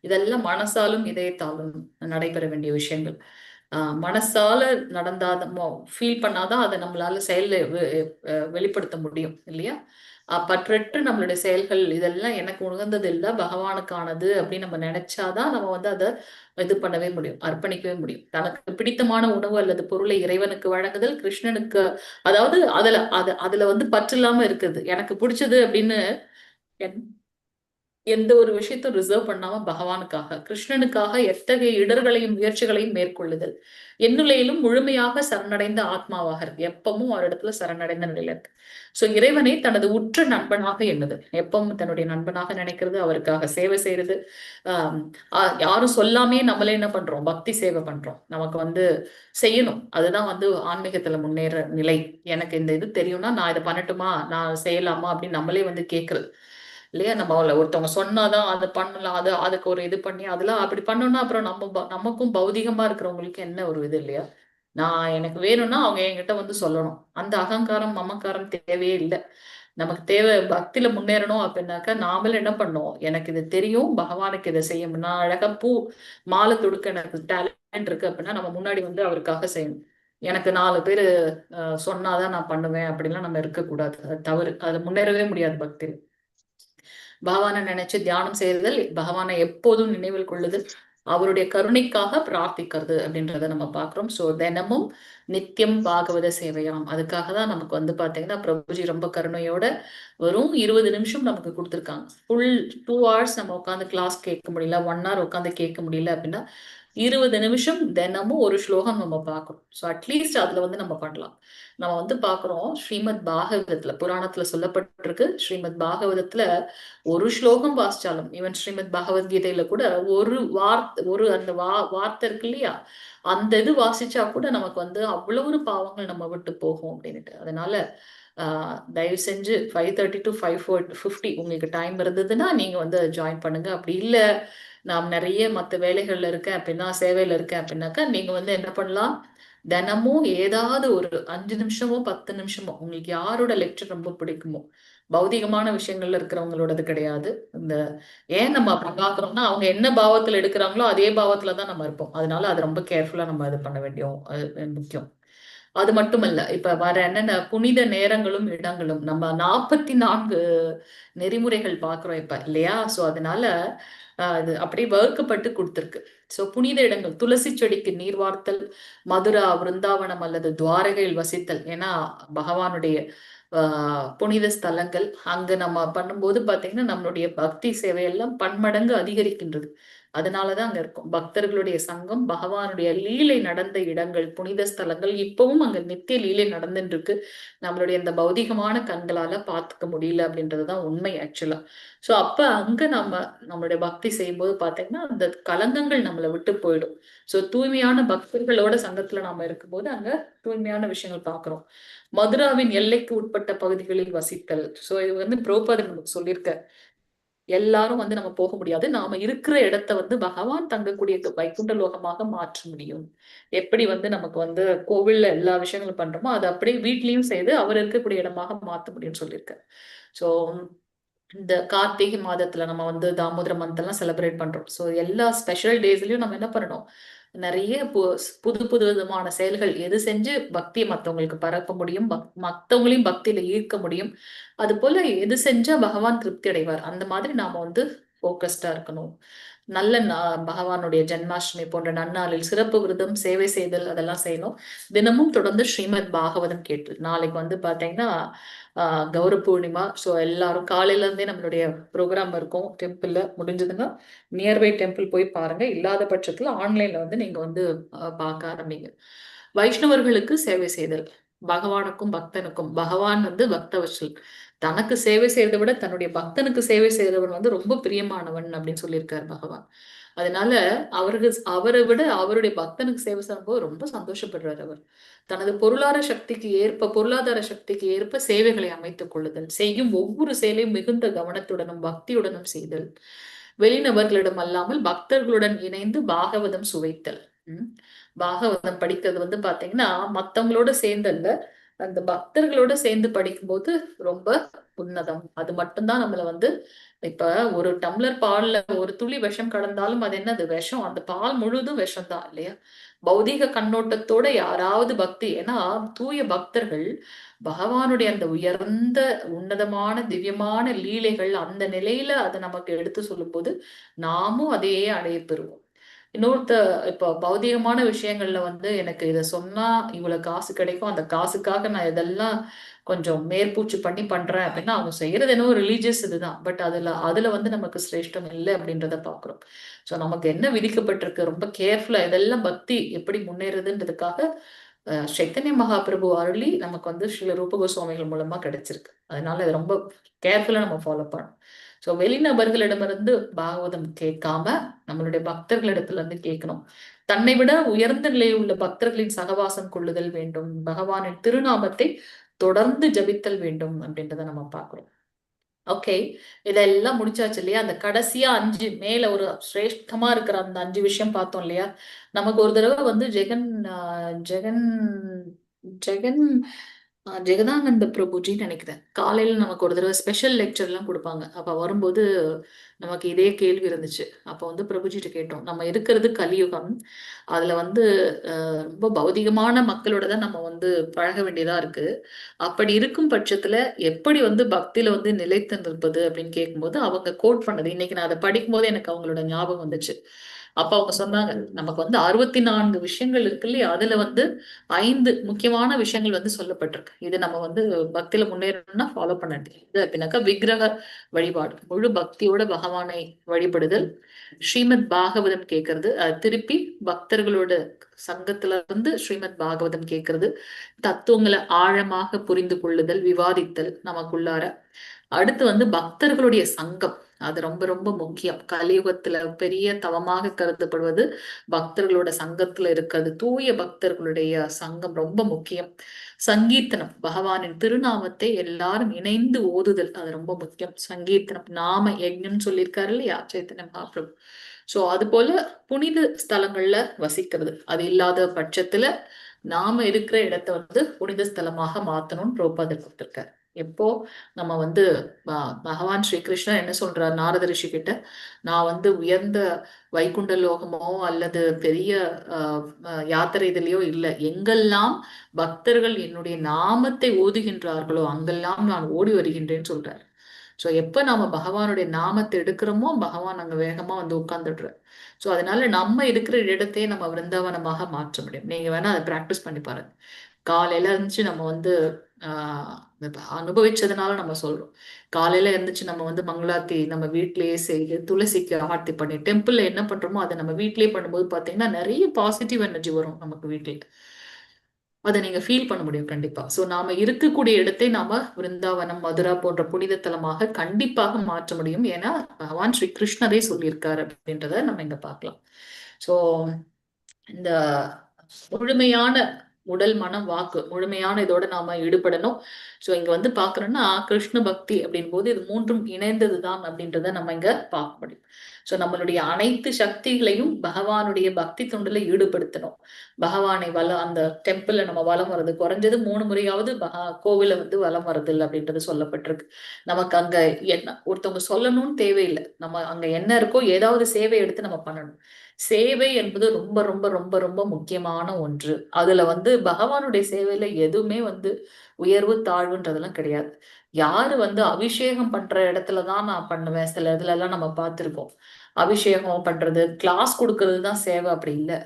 இதெல்லாம் மனசாலும் இதயத்தாலும் நடைபெற வேண்டிய விஷயங்கள். மனசால நடந்தாதான், ஃபீல் பண்ணாதான் அதை நம்மளால செயல்ல வெளிப்படுத்த முடியும் இல்லையா? பற்றற்று நம்மளுடைய செயல்கள் இதெல்லாம் எனக்கு உகந்தது இல்லை, பகவானுக்கானது அப்படின்னு நம்ம நினைச்சாதான் நம்ம வந்து அதை இது பண்ணவே முடியும், அர்ப்பணிக்கவே முடியும். தனக்கு பிடித்தமான உணவு அல்லது பொருளை இறைவனுக்கு வழங்குதல் கிருஷ்ணனுக்கு, அதாவது அதுல வந்து பற்று இல்லாம இருக்குது. எனக்கு பிடிச்சது அப்படின்னு எந்த ஒரு விஷயத்தையும் ரிசர்வ் பண்ணாம பகவானுக்காக கிருஷ்ணனுக்காக எத்தகைய இடர்களையும் முயற்சிகளையும் மேற்கொள்ளுதல். என்னுலையிலும் முழுமையாக சரணடைந்த ஆத்மாவாக இருக்கு, எப்பவும் ஒரு இடத்துல சரணடைந்த நிலையில இருக்கு. சோ இறைவனை தனது உற்ற நண்பனாக எண்ணுதல், எப்பவும் தன்னுடைய நண்பனாக நினைக்கிறது, அவருக்காக சேவை செய்யறது. யாரும் சொல்லாமே நம்மளே என்ன பண்றோம், பக்தி சேவை பண்றோம். நமக்கு வந்து செய்யணும், அதுதான் வந்து ஆன்மீகத்துல முன்னேற நிலை. எனக்கு இந்த இது தெரியும்னா நான் இதை பண்ணட்டுமா, நான் செய்யலாமா அப்படின்னு நம்மளே வந்து கேட்கறது இல்லையா. நம்ம ஒருத்தவங்க சொன்னாதான் அதை பண்ணலாம், அதுக்கு ஒரு இது பண்ணி அதெல்லாம் அப்படி பண்ணோம்னா அப்புறம் நமக்கும் பௌதிகமா இருக்கிறவங்களுக்கு என்ன ஒரு இது இல்லையா. நான் எனக்கு வேணும்னா அவங்க என்கிட்ட வந்து சொல்லணும். அந்த அகங்காரம் மமக்காரம் தேவையே இல்லை. நமக்கு தேவை பக்தியில முன்னேறணும் அப்படின்னாக்கா நாமளும் என்ன பண்ணோம், எனக்கு இது தெரியும், பகவானுக்கு இதை செய்யணும், நான் அழகா மாலை தொடுக்க எனக்கு டேலண்ட் இருக்கு அப்படின்னா நம்ம முன்னாடி வந்து அவருக்காக செய்யணும். எனக்கு 4 பேரு சொன்னாதான் நான் பண்ணுவேன் அப்படிலாம் நம்ம இருக்கக்கூடாது, அது தவறு, அது முன்னேறவே முடியாது பக்தியில். பகவானை நினைச்சு தியானம் செய்தல், பகவானை எப்போதும் நினைவில் கொள்ளுதல், அவருடைய கருணைக்காக பிரார்த்திக்கிறது அப்படின்றத நம்ம பார்க்கிறோம். சோ தினமும் நித்தியம் பாகவத சேவையாம். அதுக்காக தான் நமக்கு வந்து பாத்தீங்கன்னா பிரபுஜி ரொம்ப கருணையோட வெறும் 20 நிமிஷம் நமக்கு கொடுத்துருக்காங்க. ஃபுல் 2 hours நம்ம உட்காந்து கிளாஸ் கேட்க முடியல, 1 hour உட்காந்து கேட்க முடியல அப்படின்னா 20 நிமிஷம் தினமும் ஒரு ஸ்லோகம் நம்ம பார்க்கிறோம். ஸோ அட்லீஸ்ட் அதுல வந்து நம்ம பண்ணலாம். நம்ம வந்து பார்க்கிறோம் ஸ்ரீமத் பாகவதத்துல புராணத்துல சொல்லப்பட்டிருக்கு. ஸ்ரீமத் பாகவதத்துல ஒரு ஸ்லோகம் வாசிச்சாலும், ஈவன் ஸ்ரீமத் பகவத்கீதையில கூட ஒரு அந்த வார்த்தை இருக்கு இல்லையா, அந்த இது வாசிச்சா கூட நமக்கு வந்து அவ்வளவு ஒரு பாவங்கள் நம்ம விட்டு போகும் அப்படின்னுட்டு. அதனால தயவு செஞ்சு 5:30 to 5:50 உங்களுக்கு டைம் இருந்ததுன்னா நீங்க வந்து ஜாயின் பண்ணுங்க. அப்படி இல்ல நான் நிறைய மற்ற வேலைகள்ல இருக்கேன் அப்படின்னா, சேவையில இருக்கேன் அப்படின்னாக்கா நீங்க வந்து என்ன பண்ணலாம், தினமும் ஏதாவது ஒரு 5 நிமிஷமோ 10 நிமிஷமோ உங்களுக்கு யாரோட லெக்சர் ரொம்ப பிடிக்குமோ, பௌதிகமான விஷயங்கள்ல இருக்கிறவங்களோடது கிடையாது. இந்த ஏன் நம்ம அப்படி பாக்குறோம்னா அவங்க என்ன பாவத்துல எடுக்கிறாங்களோ அதே பாவத்துலதான் நம்ம இருப்போம். அதனால அது ரொம்ப கேர்ஃபுல்லா நம்ம இது பண்ண வேண்டிய முக்கியம். அது மட்டுமல்ல, இப்ப வர என்னென்ன புனித நேரங்களும் இடங்களும் நம்ம 44 நெறிமுறைகள் பாக்குறோம் இப்ப இல்லையா. சோ அதனால அது அப்படியே வகுக்கப்பட்டு கொடுத்திருக்கு. சோ புனித இடங்கள், துளசி செடிக்கு நீர் வார்த்தல், மதுரா விருந்தாவனம் அல்லது துவாரகையில் வசித்தல். ஏன்னா பகவானுடைய புனித ஸ்தலங்கள் அங்க நம்ம பண்ணும்போது பாத்தீங்கன்னா நம்மளுடைய பக்தி சேவையெல்லாம் பன்மடங்கு அதிகரிக்கின்றது. அதனாலதான் அங்க இருக்கும் பக்தர்களுடைய சங்கம், பகவானுடைய லீலை நடந்த இடங்கள், புனித ஸ்தலங்கள் இப்பவும் அங்க நித்திய லீலை நடந்துட்டு இருக்கு. நம்மளுடைய இந்த பௌதிகமான கண்களால பாத்துக்க முடியல அப்படின்றதுதான் உண்மை ஆக்சுவலா. சோ அப்ப அங்க நம்மளுடைய பக்தி செய்யும்போது பாத்தீங்கன்னா அந்த கலங்கங்கள் நம்மளை விட்டு போயிடும். சோ தூய்மையான பக்தர்களோட சங்கத்துல நாம இருக்கும்போது அங்க தூய்மையான விஷயங்கள் பாக்குறோம். மதுராவின் எல்லைக்கு உட்பட்ட பகுதிகளில் வசித்தல். சோ இது வந்து புரோபாதர் நமக்கு சொல்லியிருக்க, எல்லாரும் வந்து நம்ம போக முடியாது, நாம இருக்கிற இடத்த வந்து பகவான் தங்கக்கூடிய வைகுண்ட லோகமாக மாற்ற முடியும். எப்படி வந்து நமக்கு வந்து கோவில்ல எல்லா விஷயங்களும் பண்றோமோ அதை அப்படியே வீட்லயும் செய்து அவர் இருக்கக்கூடிய இடமாக மாத்த முடியும்னு சொல்லியிருக்க. சோ இந்த கார்த்திகை மாதத்துல நம்ம வந்து தாமோதர மந்த் செலிப்ரேட் பண்றோம். சோ எல்லா ஸ்பெஷல் டேஸ்லயும் நம்ம என்ன பண்ணணும், நிறைய புது புது விதமான செயல்கள் எது செஞ்சு பக்தியை மத்தவங்களுக்கு பரப்ப முடியும், மத்தவங்களையும் பக்தியில ஈர்க்க முடியும், அது போல எது செஞ்சா பகவான் திருப்தி அடைவார், அந்த மாதிரி நாம வந்து போக்கஸ்டா இருக்கணும். நல்ல பகவானுடைய ஜென்மாஷ்டமி போன்ற நன்னாளில் சிறப்பு விரதம், சேவை செய்தல் அதெல்லாம் செய்யணும். தினமும் தொடர்ந்து ஸ்ரீமத் பாகவதம் கேட்டு, நாளைக்கு வந்து பாத்தீங்கன்னா கௌர பூர்ணிமா. ஸோ எல்லாரும் காலையில இருந்தே நம்மளுடைய ப்ரோக்ராம் இருக்கும் டெம்பிள்ல. முடிஞ்சதுன்னா நியர்பை டெம்பிள் போய் பாருங்க, இல்லாத பட்சத்துல ஆன்லைன்ல வந்து நீங்க வந்து பார்க்க ஆரம்பிங்க. வைஷ்ணவர்களுக்கு சேவை செய்தல், பகவானுக்கும் பக்தனுக்கும். பகவான் வந்து பக்தவச்சல், தனக்கு சேவை செய்யறதை விட தன்னுடைய பக்தனுக்கு சேவை செய்யறவன் வந்து ரொம்ப பிரியமானவன் அப்படின்னு சொல்லியிருக்காரு பகவான். அதனால அவரை விட அவருடைய பக்தனுக்கு சேவை செய்யும்போது ரொம்ப சந்தோஷப்படுறாரு அவர். தனது பொருளாதார சக்திக்கு ஏற்ப சேவைகளை அமைத்துக் கொள்ளுதல், செய்யும் ஒவ்வொரு செயலையும் மிகுந்த கவனத்துடனும் பக்தியுடனும் செய்தல், வெளிநபர்களிடம் அல்லாமல் பக்தர்களுடன் இணைந்து பாகவதம் சுவைத்தல். பாகவதம் படிக்கிறது வந்து பாத்தீங்கன்னா மத்தவங்களோட சேர்ந்தல்ல, அந்த பக்தர்களோட சேர்ந்து படிக்கும்போது ரொம்ப உன்னதம். அது மட்டும்தான் நம்மள வந்து இப்ப ஒரு டம்ளர் பால்ல ஒரு துளி விஷம் கலந்தாலும் அது என்னது விஷம், அந்த பால் முழுதும் விஷம் தான் இல்லையா? பௌதீக கண்ணோட்டத்தோட யாராவது பக்தி, ஏன்னா தூய பக்தர்கள் பகவானுடைய அந்த உயர்ந்த உன்னதமான திவ்யமான லீலைகள் அந்த நிலையில அதை நமக்கு எடுத்து சொல்லும்போது நாமும் அதையே அடைய பெறுவோம். இன்னொருத்த இப்போ பௌதிகமான விஷயங்கள்ல வந்து எனக்கு இதை சொன்னா இவ்வளவு காசு கிடைக்கும், அந்த காசுக்காக நான் இதெல்லாம் கொஞ்சம் மேற்பூச்சு பண்ணி பண்றேன் அப்படின்னா அவங்க செய்யறது என்னவோ ரிலீஜியஸ் இதுதான். பட் அதுல வந்து நமக்கு சிரேஷ்டம் இல்லை அப்படின்றத பாக்குறோம். ஸோ நமக்கு என்ன விதிக்கப்பட்டிருக்கு, ரொம்ப கேர்ஃபுல்லா இதெல்லாம் பக்தி எப்படி முன்னேறதுன்றதுக்காக சைத்தன்ய மகாபிரபு அருளி நமக்கு வந்து ஸ்ரீல ரூப கோஸ்வாமிகள் மூலமா கிடைச்சிருக்கு. அதனால இதை ரொம்ப கேர்ஃபுல்லா நம்ம ஃபாலோ பண்ணணும். ஸோ வெளிநபர்களிடமிருந்து பாகவதம் கேட்காம நம்மளுடைய பக்தர்களிடத்துல இருந்து கேட்கணும். தன்னை விட உயர்ந்த நிலையில் உள்ள பக்தர்களின் சகவாசம் கொள்ளுதல் வேண்டும், பகவானின் திருநாமத்தை தொடர்ந்து ஜபித்தல் வேண்டும் அப்படின்றத நம்ம பார்க்கிறோம். ஓகே, இதெல்லாம் முடிச்சாச்சு இல்லையா? அந்த கடைசியா 5 மேல ஒரு சிரேஷ்டமா இருக்கிற அந்த 5 விஷயம் பார்த்தோம் இல்லையா? நமக்கு ஒரு தடவை வந்து ஜெகன் ஜெகன் ஜெகதானந்த பிரபுஜின்னு நினைக்கிறேன், காலையில நமக்கு ஒரு தடவை ஸ்பெஷல் லெக்சர் எல்லாம் கொடுப்பாங்க. அப்ப வரும்போது நமக்கு இதே கேள்வி இருந்துச்சு. அப்ப வந்து பிரபுஜிட்ட கேட்டோம், நம்ம இருக்கிறது கலியுகம், அதுல வந்து ரொம்ப பௌதிகமான மக்களோட தான் நம்ம வந்து பழக வேண்டியதா இருக்கு. அப்படி இருக்கும் பட்சத்துல எப்படி வந்து பக்தியில வந்து நிலைத்து நிற்பது அப்படின்னு கேட்கும்போது அவங்க கோட் பண்ணது, இன்னைக்கு நான் அதை படிக்கும் போது எனக்கு அவங்களோட ஞாபகம் வந்துச்சு. அப்ப அவங்க சொன்னாங்க, நமக்கு வந்து 64 விஷயங்கள் இருக்கு இல்லையா, அதுல வந்து 5 முக்கியமான விஷயங்கள் வந்து சொல்லப்பட்டிருக்கு. இது நம்ம வந்து பக்தியில முன்னேறணும்னா ஃபாலோ பண்ண வேண்டியது அப்படின்னாக்கா, விக்கிரக வழிபாடு, முழு பக்தியோட பகவானை வழிபடுதல், ஸ்ரீமத் பாகவதம் கேட்கறது, திருப்பி பக்தர்களோட சங்கத்துல இருந்து ஸ்ரீமத் பாகவதம் கேட்கறது, தத்துவங்களை ஆழமாக புரிந்து கொள்ளுதல், விவாதித்தல் நமக்குள்ளார. அடுத்து வந்து பக்தர்களுடைய சங்கம், அது ரொம்ப ரொம்ப முக்கியம். கலியுகத்துல பெரிய தவமாக கருதப்படுவது பக்தர்களோட சங்கத்துல இருக்கிறது. தூய பக்தர்களுடைய சங்கம் ரொம்ப முக்கியம். சங்கீர்த்தனம், பகவானின் திருநாமத்தை எல்லாரும் இணைந்து ஓதுதல், அது ரொம்ப முக்கியம். சங்கீர்த்தனம், நாம யஜ்ஞம் சொல்லியிருக்காரு இல்லையா சைத்தன்ய மகாபிரபு. சோ அது போல புனித ஸ்தலங்கள்ல வசிக்கிறது, அது இல்லாத பட்சத்துல நாம இருக்கிற இடத்த வந்து புனித ஸ்தலமாக மாத்தணும்னு பிரபுபாதர் கொடுத்திருக்காரு. எப்போ நம்ம வந்து பகவான் ஸ்ரீகிருஷ்ணன் என்ன சொல்றார் நாரத ரிஷி கிட்ட, நான் வந்து உயர்ந்த வைகுண்ட லோகமோ அல்லது பெரிய யாத்திரை இதுலயோ இல்லை, எங்கெல்லாம் பக்தர்கள் என்னுடைய நாமத்தை ஓதுகின்றார்களோ அங்கெல்லாம் நான் ஓடி வருகின்றேன்னு சொல்றாரு. ஸோ எப்ப நாம பகவானுடைய நாமத்தை எடுக்கிறோமோ பகவான் அங்க வேகமா வந்து உட்கார்ந்துடுறாரு. ஸோ அதனால நம்ம இருக்கிற இடத்தையே நம்ம விருந்தாவனமாக மாற்ற முடியும். நீங்க வேணா அதை பிராக்டிஸ் பண்ணி பாருங்க. காலையில இருந்துச்சு நம்ம வந்து அனுபவிச்சதுனால நம்ம சொல்றோம். காலையில இருந்துச்சு நம்ம வந்து மங்களாத்தி நம்ம வீட்லயே செய்து துளசிக்கு ஆர்த்தி பண்ணி டெம்பிள்ல என்ன பண்றோமோ அதை நம்ம வீட்லயே பண்ணும்போது பாத்தீங்கன்னா நிறைய பாசிட்டிவ் எனர்ஜி வரும் நமக்கு வீட்லயே. அதை நீங்க ஃபீல் பண்ண முடியும் கண்டிப்பா. சோ நாம இருக்கக்கூடிய இடத்தை நாம விருந்தாவனம், மதுரா போன்ற புனித தலமாக கண்டிப்பாக மாற்ற முடியும். ஏன்னா பகவான் ஸ்ரீ கிருஷ்ணரே சொல்லியிருக்காரு அப்படின்றத நம்ம இங்க பார்க்கலாம். சோ இந்த முழுமையான உடல் மனம் வாக்கு முழுமையான இதோட நாம ஈடுபடணும். சோ இங்க வந்து பாக்குறோம்னா கிருஷ்ண பக்தி அப்படின் போது இது மூன்றும் இணைந்ததுதான் அப்படின்றத நம்ம இங்க பார்க்க முடியும். சோ நம்மளுடைய அனைத்து சக்திகளையும் பகவானுடைய பக்தி தொண்டுல ஈடுபடுத்தணும். பகவானை அந்த டெம்பிள்ல நம்ம வலம் வர்றது குறைஞ்சது 3 முறையாவது கோவில வந்து வலம் வர்றது இல்லை அப்படின்றது சொல்லப்பட்டிருக்கு. நமக்கு அங்க என்ன ஒருத்தவங்க சொல்லணும்னு தேவையில்லை, நம்ம அங்க என்ன இருக்கோ ஏதாவது சேவை எடுத்து நம்ம பண்ணணும். சேவை என்பது ரொம்ப ரொம்ப ரொம்ப ரொம்ப முக்கியமான ஒன்று. அதுல வந்து பகவானுடைய சேவையில எதுவுமே வந்து உயர்வு தாழ்வுன்றதெல்லாம் கிடையாது. யாரு வந்து அபிஷேகம் பண்ற இடத்துலதான் நான் பண்ணுவேன், சில இதுல எல்லாம் நம்ம பார்த்திருக்கோம். அபிஷேகம் பண்றது, கிளாஸ் கொடுக்கறது தான் சேவை, அப்படி இல்லை.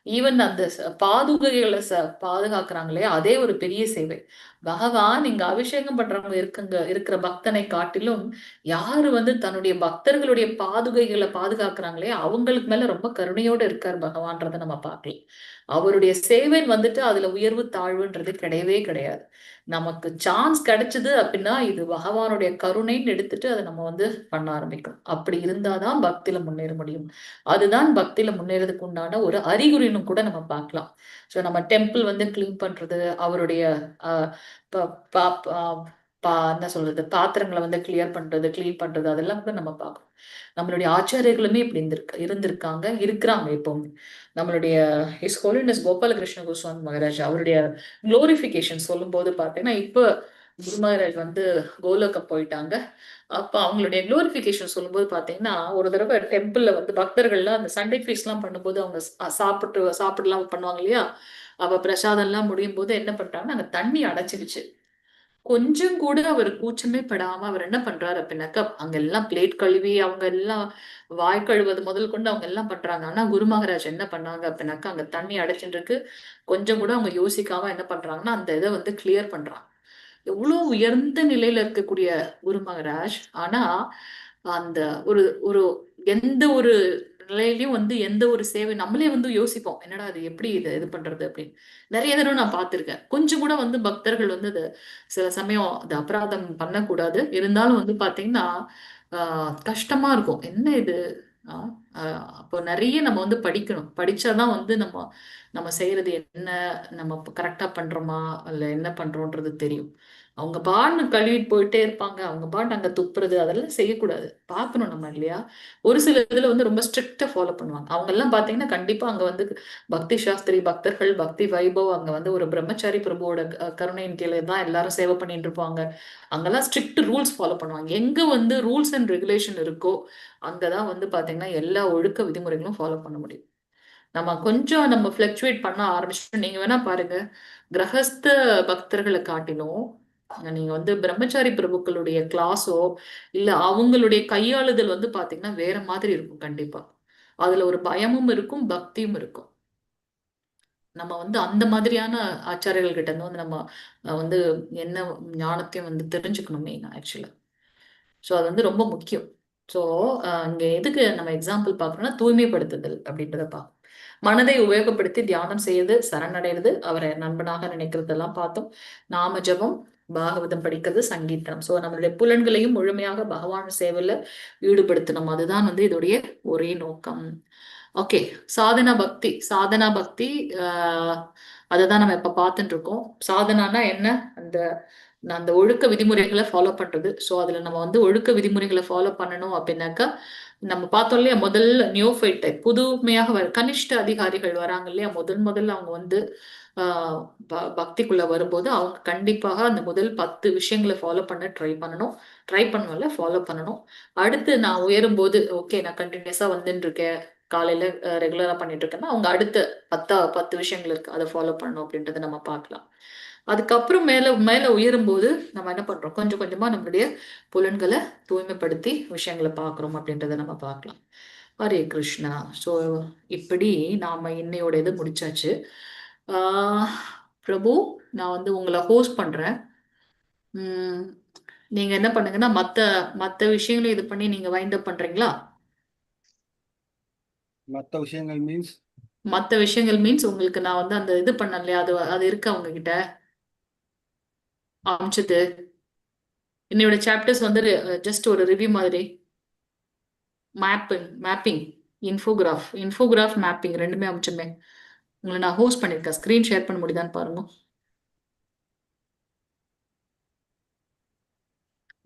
ஈவன் அந்த பாதுகைகளை பாதுகாக்கிறாங்களே அதே ஒரு பெரிய சேவை. பகவான் இங்க அபிஷேகம் பண்றவங்க இருக்கிற பக்தனை காட்டிலும் யாரு வந்து தன்னுடைய பக்தர்களுடைய பாதுகைகளை பாதுகாக்கிறாங்களே அவங்களுக்கு மேல ரொம்ப கருணையோட இருக்கார் பகவான்றதை நம்ம பார்க்கலாம். அவருடைய சேவை வந்துட்டு அதுல உயர்வு தாழ்வுன்றது கிடையவே கிடையாது. நமக்கு சான்ஸ் கிடைச்சது அப்படின்னா இது பகவானுடைய கருணைன்னு எடுத்துட்டு அதை நம்ம வந்து பண்ண ஆரம்பிக்கணும். அப்படி இருந்தாதான் பக்தியில முன்னேற முடியும். அதுதான் பக்தியில முன்னேறதுக்கு உண்டான ஒரு அறிகுறின்னு கூட நம்ம பார்க்கலாம். ஸோ நம்ம டெம்பிள் வந்து கிளீன் பண்றது, அவருடைய என்ன சொல்றது பாத்திரங்களை வந்து கிளியர் பண்றது, கிளீன் பண்றது, அதெல்லாம் கூட நம்ம பார்க்கணும். நம்மளுடைய ஆச்சாரியர்களுமே இப்படி இருக்கிறாங்க எப்பவுமே. நம்மளுடைய ஹிஸ் ஹோலினஸ் கோபாலகிருஷ்ண கோஸ்வாமி மகாராஜ் அவருடைய குளோரிபிகேஷன் சொல்லும் போது பார்த்தீங்கன்னா இப்ப குரு மகாராஜ் வந்து கோலோகம் போயிட்டாங்க. அப்ப அவங்களுடைய குளோரிபிகேஷன் சொல்லும்போது பாத்தீங்கன்னா, ஒரு தடவை டெம்பிள்ல வந்து பக்தர்கள்லாம் அந்த சண்டே ஃபீஸ்ட் எல்லாம் பண்ணும்போது அவங்க சாப்பிடலாம் பண்ணுவாங்க இல்லையா? அப்ப பிரசாதம் எல்லாம் முடியும் போது என்ன பண்றாங்கன்னா, அங்க தண்ணி அடைச்சிருச்சு. கொஞ்சம் கூட அவர் கூச்சமே படாம அவர் என்ன பண்றாரு அப்படின்னாக்கா, அங்க எல்லாம் பிளேட் கழுவி அவங்க எல்லாம் வாய் கழுவது முதல் கொண்டு அவங்க எல்லாம் பண்றாங்க. ஆனா குரு மகாராஜ் என்ன பண்ணாங்க அப்படின்னாக்கா, அங்க தண்ணி அடைச்சுட்டு இருக்கு. கொஞ்சம் கூட அவங்க யோசிக்காம என்ன பண்றாங்கன்னா, அந்த இதை வந்து கிளியர் பண்றாங்க. எவ்வளவு உயர்ந்த நிலையில இருக்கக்கூடிய குரு மகாராஜ். ஆனா அந்த ஒரு ஒரு எந்த ஒரு நிலையிலயும் வந்து எந்த ஒரு சேவை நம்மளே வந்து யோசிப்போம், என்னடா அது எப்படி இது இது பண்றது அப்படின்னு. நிறைய தடவை நான் பார்த்திருக்கேன். கொஞ்சம் கூட வந்து பக்தர்கள் வந்து அது சில சமயம் அது அபராதம் பண்ணக்கூடாது. இருந்தாலும் வந்து பாத்தீங்கன்னா கஷ்டமா இருக்கும். என்ன இது? ஆஹ் அப்போ நிறைய நம்ம வந்து படிக்கணும். படிச்சாதான் வந்து நம்ம நம்ம செய்யறது என்ன, நம்ம கரெக்டா பண்றோமா இல்ல என்ன பண்றோன்றது தெரியும். அவங்க பாட்டு கழுவிட்டு போயிட்டே இருப்பாங்க. அவங்க பாட்டு அங்க துப்புறது அதெல்லாம் செய்யக்கூடாது. பார்க்கணும் நம்ம இல்லையா? ஒரு சில இதுல வந்து ரொம்ப ஸ்ட்ரிக்டா ஃபாலோ பண்ணுவாங்க. அவங்க எல்லாம் பாத்தீங்கன்னா கண்டிப்பா அங்க வந்து பக்தி சாஸ்திரி பக்தர்கள், பக்தி வைபவ், அங்க வந்து ஒரு பிரம்மச்சாரி பிரபுவோட கருணையின் கீழே தான் எல்லாரும் சேவை பண்ணிட்டு இருப்பாங்க. அங்கெல்லாம் ஸ்ட்ரிக்ட் ரூல்ஸ் ஃபாலோ பண்ணுவாங்க. எங்க வந்து ரூல்ஸ் அண்ட் ரெகுலேஷன் இருக்கோ அங்கதான் வந்து பாத்தீங்கன்னா எல்லா ஒழுக்க விதிமுறைகளும் ஃபாலோ பண்ண முடியும். நம்ம கொஞ்சம் நம்ம ஃபிளக்சுவேட் பண்ண ஆரம்பிச்சுட்டு நீங்க வேணா பாருங்க, கிரகஸ்த பக்தர்களை காட்டிலும் நீங்க வந்து பிரம்மச்சாரி பிரபுக்களுடைய கிளாஸோ இல்ல அவங்களுடைய கையாளுதல் வந்து பாத்தீங்கன்னா வேற மாதிரி இருக்கும் கண்டிப்பா. அதுல ஒரு பயமும் இருக்கும், பக்தியும் இருக்கும். நம்ம வந்து அந்த மாதிரியான ஆச்சாரியர்கள் கிட்ட இருந்து வந்து நம்ம வந்து என்ன ஞானத்தையும் வந்து தெரிஞ்சுக்கணும் மெயின் ஆக்சுவலா. ஸோ அது வந்து ரொம்ப முக்கியம். ஸோ இங்க எதுக்கு நம்ம எக்ஸாம்பிள் பார்க்கணும்னா தூய்மைப்படுத்துதல் அப்படின்றத பார்க்கணும். மனதை உபயோகப்படுத்தி தியானம் செய்யறது, சரணடைறது, அவரை நண்பனாக நினைக்கிறதெல்லாம் பார்த்தோம். நாம ஜபம், பாகவதம் படிக்கிறது, சங்கீதம். ஸோ நம்மளுடைய புலன்களையும் முழுமையாக பகவான் சேவையில ஈடுபடுத்தணும். அதுதான் வந்து இதோடைய ஒரே நோக்கம். ஓகே. சாதனா பக்தி. சாதனா பக்தி அததான் நம்ம இப்ப பார்த்துட்டு இருக்கோம். சாதனானா என்ன? அந்த அந்த ஒழுக்க விதிமுறைகளை ஃபாலோ பண்றது. ஸோ அதுல நம்ம வந்து ஒழுக்க விதிமுறைகளை ஃபாலோ பண்ணணும் அப்படின்னாக்கா, நம்ம பார்த்தோம் இல்லையா, முதல்ல நியோஃபைட் டைப் புதுமையாக கனிஷ்ட அதிகாரிகள் வராங்க இல்லையா, முதல்ல அவங்க வந்து பக்திக்குள்ள வரும்போது அவங்க கண்டிப்பாக அந்த முதல் 10 விஷயங்களை ஃபாலோ பண்ண ட்ரை பண்ணணும். ட்ரை பண்ணல, ஃபாலோ பண்ணணும். அடுத்து நான் உயரும்போது ஓகே நான் கண்டினியூஸா வந்துட்டு இருக்கேன், காலையில ரெகுலரா பண்ணிட்டு இருக்கேன்னா அவங்க அடுத்த 10 விஷயங்கள் இருக்கு அதை ஃபாலோ பண்ணணும் அப்படின்றத நம்ம பார்க்கலாம். அதுக்கப்புறம் மேல மேல உயரும்போது நம்ம என்ன பண்றோம், கொஞ்சம் கொஞ்சமா நம்மளுடைய புலன்களை தூய்மைப்படுத்தி விஷயங்களை பார்க்குறோம் அப்படின்றத நம்ம பார்க்கலாம். ஹரே கிருஷ்ணா. ஸோ இப்படி நாம இன்னையோட இது முடிச்சாச்சு. ஆஹ் பிரபு, நான் வந்து உங்களை ஹோஸ்ட் பண்றேன். உம் நீங்க என்ன பண்ணுங்கன்னா மத்த மத்த விஷயங்களையும் இது பண்ணி நீங்க வைண்ட் அப் பண்றீங்களா? மற்ற விஷயங்கள் மீன்ஸ் மத்த விஷயங்கள் மீன்ஸ் உங்களுக்கு நான் வந்து அந்த இது பண்ணேன் இல்லையா, அது அது இருக்கா உங்ககிட்ட அமிச்சது? என்னோட சாப்டர்ஸ் வந்து ஜஸ்ட் ஒரு ரிவ்யூ மாதிரி. மேப்பிங், இன்ஃபோகிராஃப் மேப்பிங் ரெண்டுமே அமிச்சுமே. உங்களை நான் ஹோஸ்ட் பண்ணிருக்கேன். ஸ்கிரீன் ஷேர் பண்ண முடியுதான்னு பாருங்க.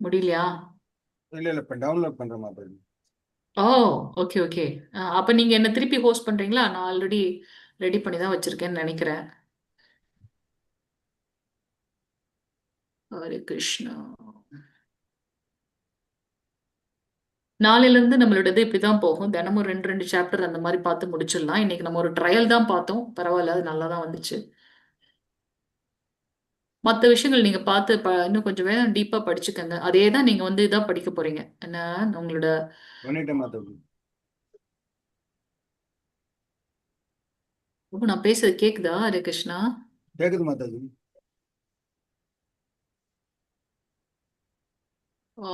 முடியலையா? இல்ல இப்ப டவுன்லோட் பண்ற மாதிரி இருக்கு. ஓ, ஓகே ஓகே. அப்ப நீங்க என்ன திருப்பி ஹோஸ்ட் பண்றீங்களா? நான் ஆல்ரெடி ரெடி பண்ணி தான் வச்சிருக்கேன்னு நினைக்கிறேன். ஹரே கிருஷ்ணா. நாளையில இருந்து நம்மளோடது இப்படிதான் போகும். தினமும் 2 சாப்டர் அந்த மாதிரி பார்த்து முடிச்சிடலாம். இன்னைக்கு நம்ம ஒரு ட்ரையல் தான் பார்த்தோம். பரவாயில்ல, அது நல்லா தான் வந்துச்சு. மற்ற விஷயங்கள் நீங்க பார்த்து இன்னும் கொஞ்சம் வேணும் டீப்பா படிச்சுக்கங்க. அதே தான் நீங்க வந்து இதா படிக்க போறீங்க. என்ன உங்களோட பண்ணிட்டேன் மாத்தது. நான் பேசுறது கேக்குதா? ஹரே கிருஷ்ணா. கேக்குது மாத்தாது. ஓ,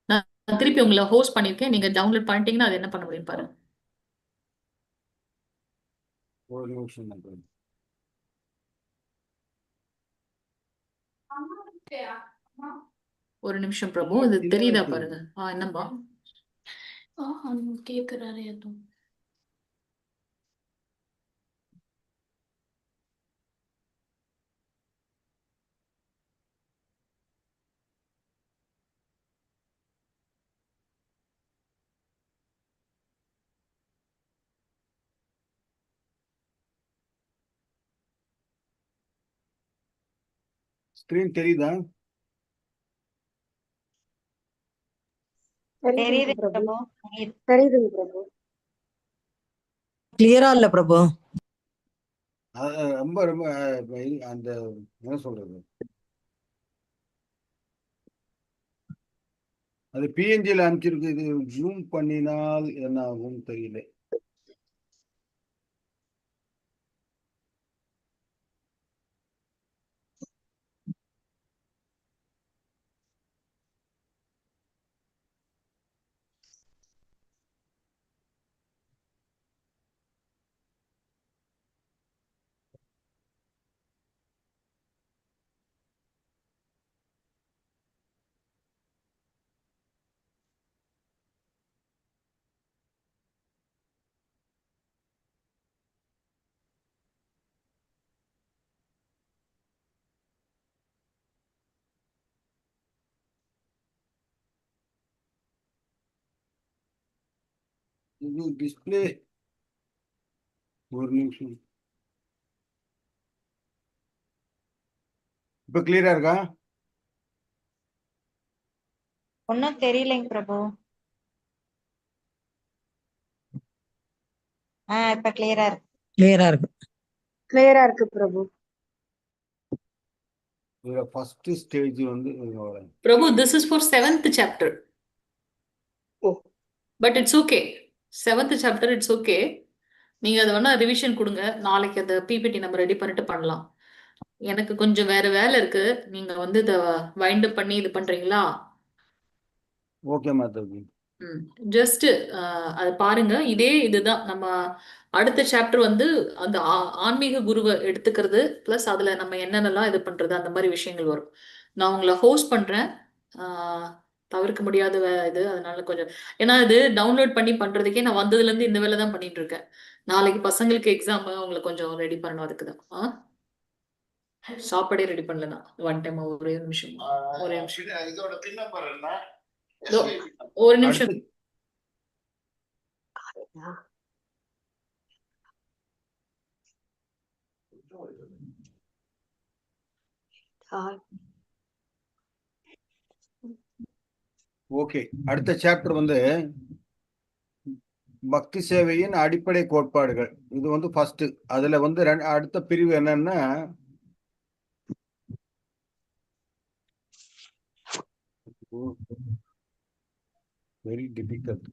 நான் திருப்பி உங்களை ஹோஸ்ட் பண்ணிருக்கேன். நீங்க டவுன்லோட் பண்ணிட்டீங்கன்னா அது என்ன பண்ண முடியும் பாருங்க. ஒரு நிமிஷம் மாத்தாது. ஒரு நிமிஷம் பிரபு, இது தெரியுதா பாருங்க. என்னம்பா கேக்குறாரு எதுவும். ஸ்கிரீன் தெரியுதா? தெரியுதுங்க தெரியுது பிரபு. பிரபு. தெரியுதுங்க பிரபு. கிளியரா இல்ல பிரபு. ரொம்ப ரொம்ப அந்த என்ன சொல்றது, அது பிஎன்ஜியில் அனுப்பிச்சிருக்கு. இது ஜூம் பண்ணினால் என்ன ஆகும் தெரியல. இது டிஸ்பிளே ஒரு நிமிஷம். இப்ப கிளியரா இருக்கா? ஒன்னும் தெரியலைங்க பிரபு. இப்ப கிளியரா இருக்கு. கிளியரா இருக்கு. கிளியரா இருக்கு பிரபு. இதுல ஃபர்ஸ்ட் ஸ்டேஜ் வந்து பிரபு, this is for 7th chapter. O. But it's okay. 7th chapter it's okay. நீங்க அதை வேணா ரிவிஷன் கொடுங்க. நாளைக்கு அந்த பிபிடி நம்ம ரெடி பண்ணிட்டு பண்ணலாம். எனக்கு கொஞ்சம் வேற வேலை இருக்கு. நீங்க வந்து இதை வைண்ட் அப் பண்ணி இது பண்றீங்களா? ஓகே மாதாஜி. ஜஸ்ட் அது பாருங்க. இதே இதுதான் நம்ம அடுத்த சாப்டர் வந்து அந்த ஆன்மீக குருவை எடுத்துக்கிறது பிளஸ் அதுல நம்ம என்னென்னலாம் இது பண்றது அந்த மாதிரி விஷயங்கள் வரும். நான் உங்களை ஹோஸ்ட் பண்றேன். தவிர்க்க முடியாத இது. அதனால கொஞ்சம், ஏன்னா இது டவுன்லோட் பண்ணி பண்றதுக்கே நான் வந்ததுல இருந்து இந்த வேலை தான் பண்ணிட்டு இருக்கேன். நாளைக்கு பசங்களுக்கு எக்ஸாம், அவங்களை கொஞ்சம் ரெடி பண்ணணும். அதுக்கு தான் சாப்பாடே ரெடி பண்ணலனா ஒன் டைம். ஒரே நிமிஷம் ஒரு நிமிஷம். ஓகே, அடுத்த சாப்டர் வந்து பக்தி சேவையின் அடிப்படை கோட்பாடுகள். இது வந்து ஃபர்ஸ்ட். அதுல வந்து அடுத்த பிரிவு என்னன்னா வெரி டிஃபிகல்ட்.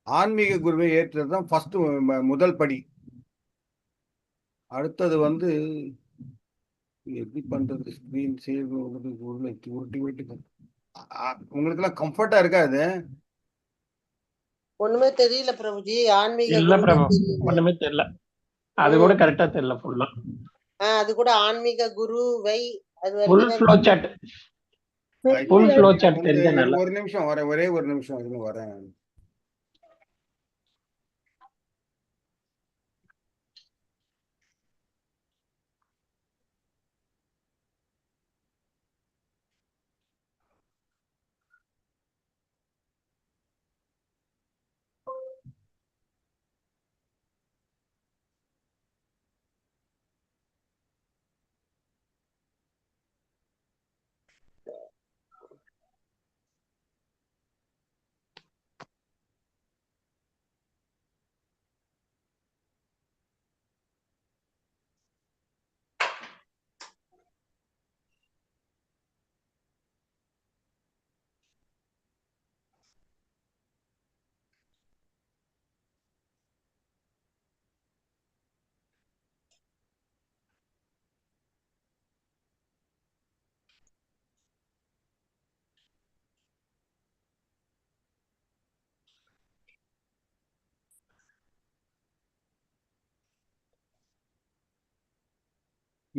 ஆன்மீக குருவை ஏற்றது தான் ஃபர்ஸ்ட் முதல் படி. அடுத்தது வந்து எப்படி பண்றது, ஸ்கிரீன் சேவ் உருட்டி உருட்டி உங்களுக்கு எல்லாம் கம்ஃபர்ட்டா இருக்கா? அது ஒண்ணுமே தெரியல பிரபுஜி. ஆன்மீக இல்ல குருவே பிரபு, தெரியல. ஒண்ணுமே தெரியல. அது கூட கரெக்டா தெரியல ஃபுல்லா. அது கூட ஆன்மீக குருவை அது ஃபுல் வரைக்கும் flow chart, full flow chart தெரிஞ்ச நல்லா. ஒரு நிமிஷம் வரேன், ஒரே ஒரு நிமிஷம் இருங்க வரேன்.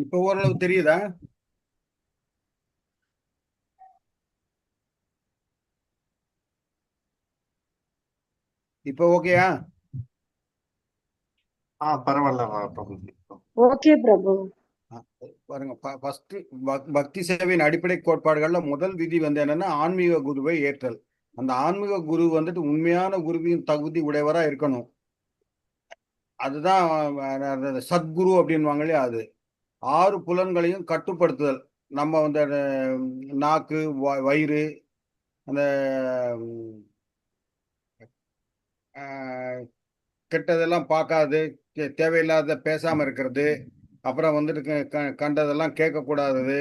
இப்ப ஓரளவு தெரியுதா? இப்ப ஓகேயா? பரவாயில்ல பிரபுஜி. ஓகே பிரபு. பாருங்க, ஃபர்ஸ்ட் பக்தி சேவையின் அடிப்படை கோட்பாடுகள்ல முதல் விதி வந்து என்னன்னா ஆன்மீக குருவை ஏற்றல். அந்த ஆன்மீக குரு வந்துட்டு உண்மையான குருவின் தகுதி உடையவரா இருக்கணும். அதுதான் சத்குரு அப்படின்வாங்க இல்லையா, அது 6 புலன்களையும் கட்டுப்படுத்துதல். நம்ம வந்து நாக்கு, வயிறு, அந்த கெட்டதெல்லாம் பார்க்காது, தேவையில்லாத பேசாம இருக்கிறது, அப்புறம் வந்துட்டு கண்டதெல்லாம் கேட்கக்கூடாதது,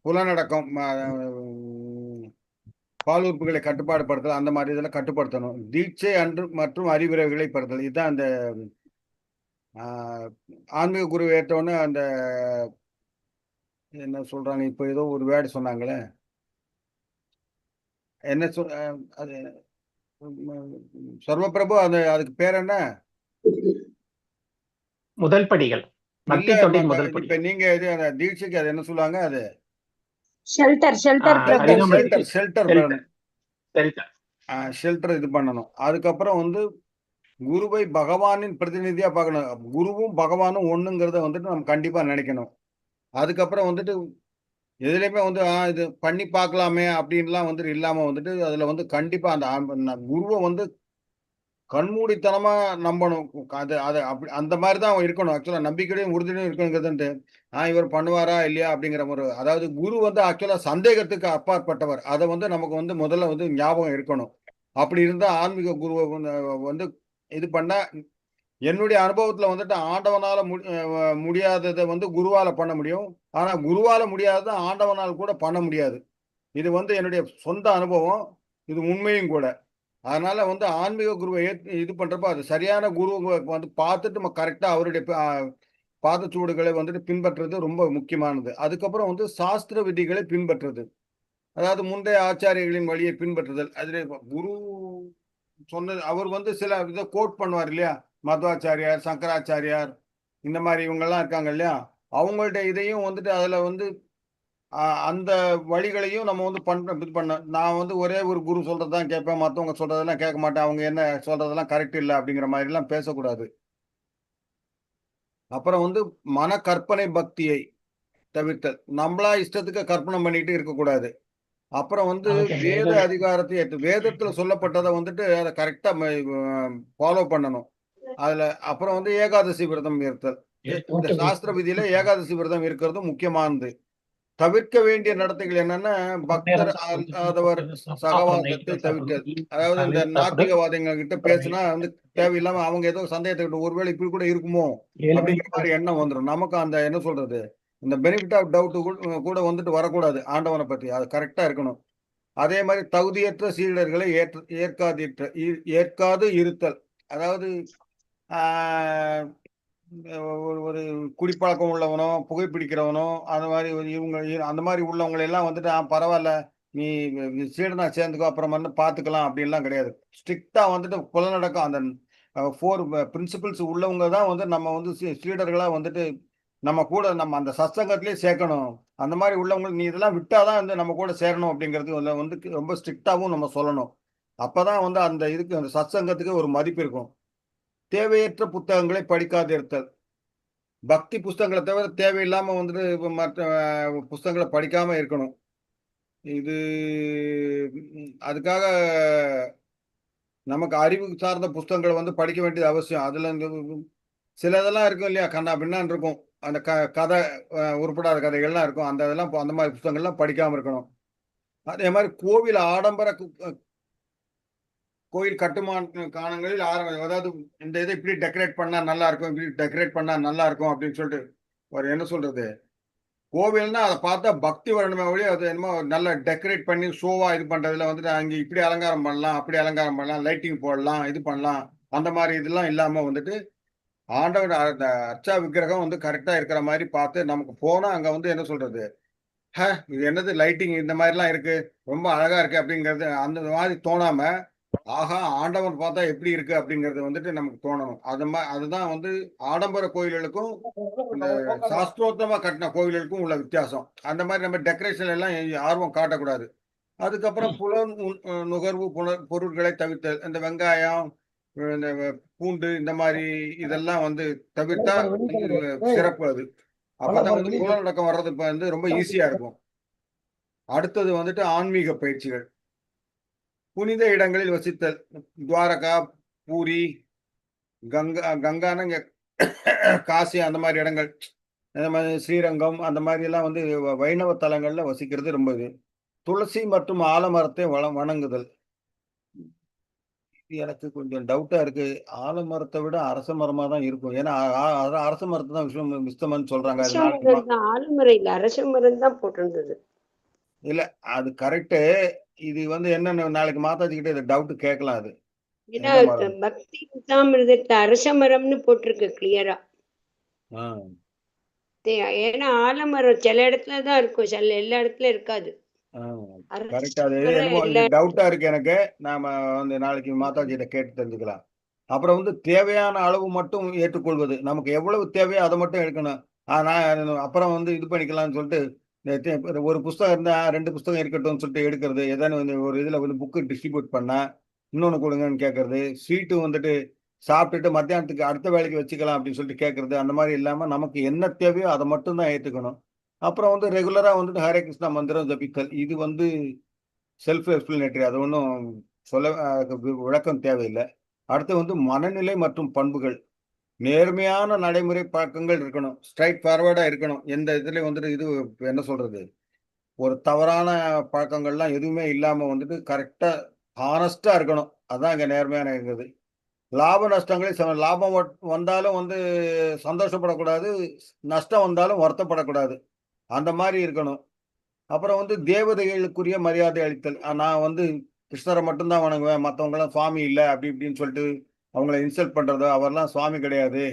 புலனடக்கம், பாலுறுப்புகளை கட்டுப்பாடுபடுத்தல், அந்த மாதிரி இதெல்லாம் கட்டுப்படுத்தணும். தீட்சை அன்று மற்றும் அறிவுரைகளை பெறுதல், இதுதான் அந்த ஆன்மீக குரு ஏற்றோன்னு அந்த என்ன சொல்றாங்க, இப்போ ஏதோ ஒரு வேர்டு சொன்னாங்களே, என்ன அது சர்வபிரபு, அதுக்கு பேர் என்ன? முதல் படிகள், பக்தி இல்ல, தொண்டின் முதல் இப்ப படிகள். நீங்க தீட்சைக்கு அது என்ன சொல்லுவாங்க? அது ஷெல்டர் பிரபு. ஷெல்டர் இது பண்ணணும். அதுக்கப்புறம் வந்து குருவை பகவானின் பிரதிநிதியா பார்க்கணும். குருவும் பகவானும் ஒண்ணுங்கிறத வந்துட்டு நம்ம கண்டிப்பா நினைக்கணும். அதுக்கப்புறம் வந்துட்டு எதுலையுமே வந்து இது பண்ணி பார்க்கலாமே அப்படின்லாம் வந்துட்டு இல்லாம வந்துட்டு அதுல வந்து கண்டிப்பா அந்த குருவை வந்து கண்மூடித்தனமா நம்பணும். அது அது அப்படி அந்த மாதிரி தான் இருக்கணும். ஆக்சுவலா நம்பிக்கையும் உறுதியும் இருக்கணுங்கிறது இவர் பண்ணுவாரா இல்லையா அப்படிங்கிற ஒரு, அதாவது குரு வந்து ஆக்சுவலா சந்தேகத்துக்கு அப்பாற்பட்டவர். அதை வந்து நமக்கு வந்து முதல்ல வந்து ஞாபகம் இருக்கணும். அப்படி இருந்தா ஆன்மீக குருவை வந்து இது பண்ணா, என்னுடைய அனுபவத்துல வந்துட்டு ஆண்டவனால முடியாததை வந்து குருவால பண்ண முடியும். ஆனா குருவால முடியாததை ஆண்டவனால் கூட பண்ண முடியாது. இது வந்து என்னுடைய சொந்த அனுபவம், இது உண்மையும் கூட. அதனால வந்து ஆன்மீக குருவை இது பண்றப்ப அது சரியான குரு வந்து பார்த்துட்டு நம்ம கரெக்டா அவருடைய பாதச்சூடுகளை வந்துட்டு பின்பற்றுறது ரொம்ப முக்கியமானது. அதுக்கப்புறம் வந்து சாஸ்திர விதிகளை பின்பற்றுறது, அதாவது முந்தைய ஆச்சாரியர்களின் வழியை பின்பற்றுதல். அதுல குரு சொன்னது அவர் வந்து சில இதை கோட் பண்ணுவார் இல்லையா, மத்வாச்சாரியார், சங்கராச்சாரியார், இந்த மாதிரி இவங்கெல்லாம் இருக்காங்க இல்லையா, அவங்கள்ட்ட இதையும் வந்துட்டு அதுல வந்து அந்த வழிகளையும் நம்ம வந்து இது பண்ண. நான் வந்து ஒரே ஒரு குரு சொல்றதுதான் கேட்பேன், மற்றவங்க சொல்றதெல்லாம் கேட்க மாட்டேன், அவங்க என்ன சொல்றதெல்லாம் கரெக்ட் இல்லை அப்படிங்கிற மாதிரி எல்லாம் பேசக்கூடாது. அப்புறம் வந்து மன கற்பனை பக்தியை தவிர்த்தல், நம்மளா இஷ்டத்துக்கு கற்பனை பண்ணிட்டு இருக்கக்கூடாது. அப்புறம் வந்து வேத அதிகாரத்தை வேதத்துல சொல்லப்பட்டதை வந்துட்டு அதை கரெக்டா ஃபாலோ பண்ணணும். அதுல அப்புறம் வந்து ஏகாதசி விரதம் இருத்தல். இந்த சாஸ்திர விதியில ஏகாதசி விரதம் இருக்கிறது முக்கியமானது. தவிர்க்க வேண்டிய நடத்தைகள் என்னன்னா, பக்தர் ஆதவர் சகவாதத்தை தவிர்த்தல். அதாவது இந்த நாத்திகவாதிகள் கிட்ட பேசினா வந்து தேவையில்லாம அவங்க ஏதோ சந்தேகத்தை ஒருவேளை இப்படி கூட இருக்குமோ அப்படிங்கிற மாதிரி எண்ணம் வந்துடும். நமக்கு அந்த என்ன சொல்றது, இந்த பெனிஃபிட் ஆஃப் டவுட் கூட வந்துட்டு வரக்கூடாது ஆண்டவனை பத்தி. அது கரெக்டா இருக்கணும். அதே மாதிரி தகுதியற்ற சீடர்களை ஏற்காது இருத்தல். அதாவது ஒரு குடிப்பழக்கம் உள்ளவனோ, புகைப்பிடிக்கிறவனோ, அந்த மாதிரி இவங்க அந்த மாதிரி உள்ளவங்களை எல்லாம் வந்துட்டு பரவாயில்ல, நீ சீடனா சேர்ந்துக்கோ, அப்புறம் வந்து பார்த்துக்கலாம் அப்படின்லாம் கிடையாது. ஸ்ட்ரிக்டா வந்துட்டு புலனடக்கம், அந்த 4 பிரின்சிபிள்ஸ் உள்ளவங்க தான் வந்து நம்ம வந்து சீடர்களா வந்துட்டு நம்ம கூட நம்ம அந்த சத்சங்கத்திலேயே சேர்க்கணும். அந்த மாதிரி உள்ளவங்களுக்கு நீ இதெல்லாம் விட்டாதான் வந்து நம்ம கூட சேரணும் அப்படிங்கிறது வந்து ரொம்ப ஸ்ட்ரிக்டாவும் நம்ம சொல்லணும். அப்பதான் வந்து அந்த இதுக்கு அந்த சத்சங்கத்துக்கு ஒரு மதிப்பு இருக்கும். தேவையற்ற புத்தகங்களை படிக்காதிருத்தல். பக்தி புஸ்தகங்களை தவிர தேவையில்லாம வந்துட்டு மற்ற புஸ்தகங்களை படிக்காம இருக்கணும். இது அதுக்காக நமக்கு அறிவு சார்ந்த புஸ்தகங்களை வந்து படிக்க வேண்டியது அவசியம். அதுல சில இதெல்லாம் இருக்கும் இல்லையா, கண்ணா பின்னான்னு இருக்கும். அந்த கதை உருப்படாத கதைகள்லாம் இருக்கும். அந்த இதெல்லாம் அந்த மாதிரி புஸ்தகங்கள்லாம் படிக்காம இருக்கணும். அதே மாதிரி கோவில் ஆடம்பர கோயில் காணங்களில் அதாவது இந்த இதை இப்படி டெக்கரேட் பண்ணா நல்லா இருக்கும், இப்படி டெக்கரேட் பண்ணா நல்லா இருக்கும் அப்படின்னு சொல்லிட்டு ஒரு என்ன சொல்றது, கோவில்னா அதை பார்த்தா பக்தி வரணுமே வழி அது என்னமோ நல்லா டெக்கரேட் பண்ணி ஷோவா இது பண்றதுல வந்துட்டு அங்கே இப்படி அலங்காரம் பண்ணலாம், அப்படி அலங்காரம் பண்ணலாம், லைட்டிங் போடலாம், இது பண்ணலாம், அந்த மாதிரி இதெல்லாம் இல்லாம வந்துட்டு ஆண்டவர் அந்த அர்ச்சா விக்கிரகம் வந்து கரெக்டா இருக்கிற மாதிரி பார்த்து நமக்கு போனா அங்க வந்து என்ன சொல்றது, இது என்னது லைட்டிங் இந்த மாதிரிலாம் இருக்கு, ரொம்ப அழகா இருக்கு அப்படிங்கிறது அந்த மாதிரி தோணாம, ஆஹா ஆண்டவன் பார்த்தா எப்படி இருக்கு அப்படிங்கறது வந்துட்டு நமக்கு தோணணும். அதுதான் வந்து ஆடம்பர கோயில்களுக்கும் இந்த சாஸ்திரோத்தமா கட்டின கோயில்களுக்கும் உள்ள வித்தியாசம். அந்த மாதிரி நம்ம டெக்கரேஷன் எல்லாம் ஆர்வம் காட்டக்கூடாது. அதுக்கப்புறம் நுகர்வு பொருட்களை தவிர்த்தல். இந்த வெங்காயம், இந்த பூண்டு, இந்த மாதிரி இதெல்லாம் வந்து தவிர்த்தா சிறப்பு. அது அப்பதான் வந்து புலனடக்கம் வர்றது வந்து ரொம்ப ஈஸியா இருக்கும். அடுத்தது வந்துட்டு ஆன்மீக பயிற்சிகள். புனித இடங்களில் வசித்தல். துவாரகா, பூரி, கங்கான்னு இங்க காசி அந்த மாதிரி இடங்கள், இந்த மாதிரி ஸ்ரீரங்கம் அந்த மாதிரி எல்லாம் வந்து வைணவ தலங்கள்ல வசிக்கிறது ரொம்ப இது. துளசி மற்றும் ஆலமரத்தை வணங்குதல். எனக்கு கொஞ்சம் டவுட்டா இருக்கு. ஆலமரத்தை விட அரச மரமா தான் இருக்கும். ஏன்னா அரச மரத்தை தான் விஸ்தமன் சொல்றாங்க. அது அரச நாளைக்கு மரம் தான், ஆலமரம் இல்ல, அரச மரம் தான் போட்டிருந்தது. இல்ல அது கரெக்டு. இது வந்து என்னன்னு நாளைக்கு மாதாஜி கிட்ட இந்த டவுட் கேட்கலாம். அது ஏன்னா என்ன மரம்? பக்தி விசாமிருதத்துல அரச மரம்னு போட்டிருக்கு கிளியரா. ஆ, ஏன்னா ஆலமரம் சில இடத்துல தான் இருக்கும், சில எல்லா இடத்துல இருக்காது. அரச கரெக்ட். அது மரம் என்னமோ இது எல்லா டவுட்டா இருக்கு எனக்கு. நாம வந்து நாளைக்கு மாதாஜி கிட்ட கேட்டு தெரிஞ்சுக்கலாம். அப்புறம் வந்து தேவையான அளவு மட்டும் ஏற்றுக்கொள்வது. நமக்கு எவ்வளவு தேவையோ அதை மட்டும் எடுக்கணும். நான் அப்புறம் வந்து இது பண்ணிக்கலாம்னு சொல்லிட்டு ஒரு புஸ்தகம் இருந்தா 2 புஸ்தகம் இருக்கட்டும்னு சொல்லிட்டு எடுக்கிறது. ஏதாவது வந்து ஒரு இதுல வந்து புக்கு டிஸ்ட்ரிபியூட் பண்ணா இன்னொன்னு கொடுங்கன்னு கேட்கறது. ஸ்வீட்டு வந்துட்டு சாப்பிட்டுட்டு மத்தியானத்துக்கு அடுத்த வேலைக்கு வச்சுக்கலாம் அப்படின்னு சொல்லிட்டு கேட்கறது. அந்த மாதிரி இல்லாம நமக்கு என்ன தேவையோ அதை மட்டும் தான் ஏற்றுக்கணும். அப்புறம் வந்து ரெகுலரா வந்துட்டு ஹரே கிருஷ்ணா மந்திரம் ஜபித்தல். இது வந்து செல்ஃப் எக்ஸ்பிளனேட்டரி. அது ஒன்றும் சொல்ல விளக்கம் தேவையில்லை. அடுத்து வந்து மனநிலை மற்றும் பண்புகள். நேர்மையான நடைமுறை பழக்கங்கள் இருக்கணும். ஸ்ட்ரைட் ஃபார்வர்டா இருக்கணும். எந்த இதுலயும் வந்துட்டு இது என்ன சொல்றது, ஒரு தவறான பழக்கங்கள்லாம் எதுவுமே இல்லாம வந்துட்டு கரெக்டா ஹானஸ்டா இருக்கணும். அதான் இங்க நேர்மையான இருக்கிறது. லாப நஷ்டங்களில் லாபம் வந்தாலும் வந்து சந்தோஷப்படக்கூடாது, நஷ்டம் வந்தாலும் வருத்தப்படக்கூடாது. அந்த மாதிரி இருக்கணும். அப்புறம் வந்து தேவதைகளுக்குரிய மரியாதை அளித்தல். நான் வந்து கிருஷ்ணரை மட்டும்தான் வணங்குவேன், மற்றவங்களாம் சுவாமி இல்லை அப்படி இப்படின்னு சொல்லிட்டு அவங்கள இன்சல்ட் பண்றதோ, அவர்லாம் சுவாமி கிடையாது,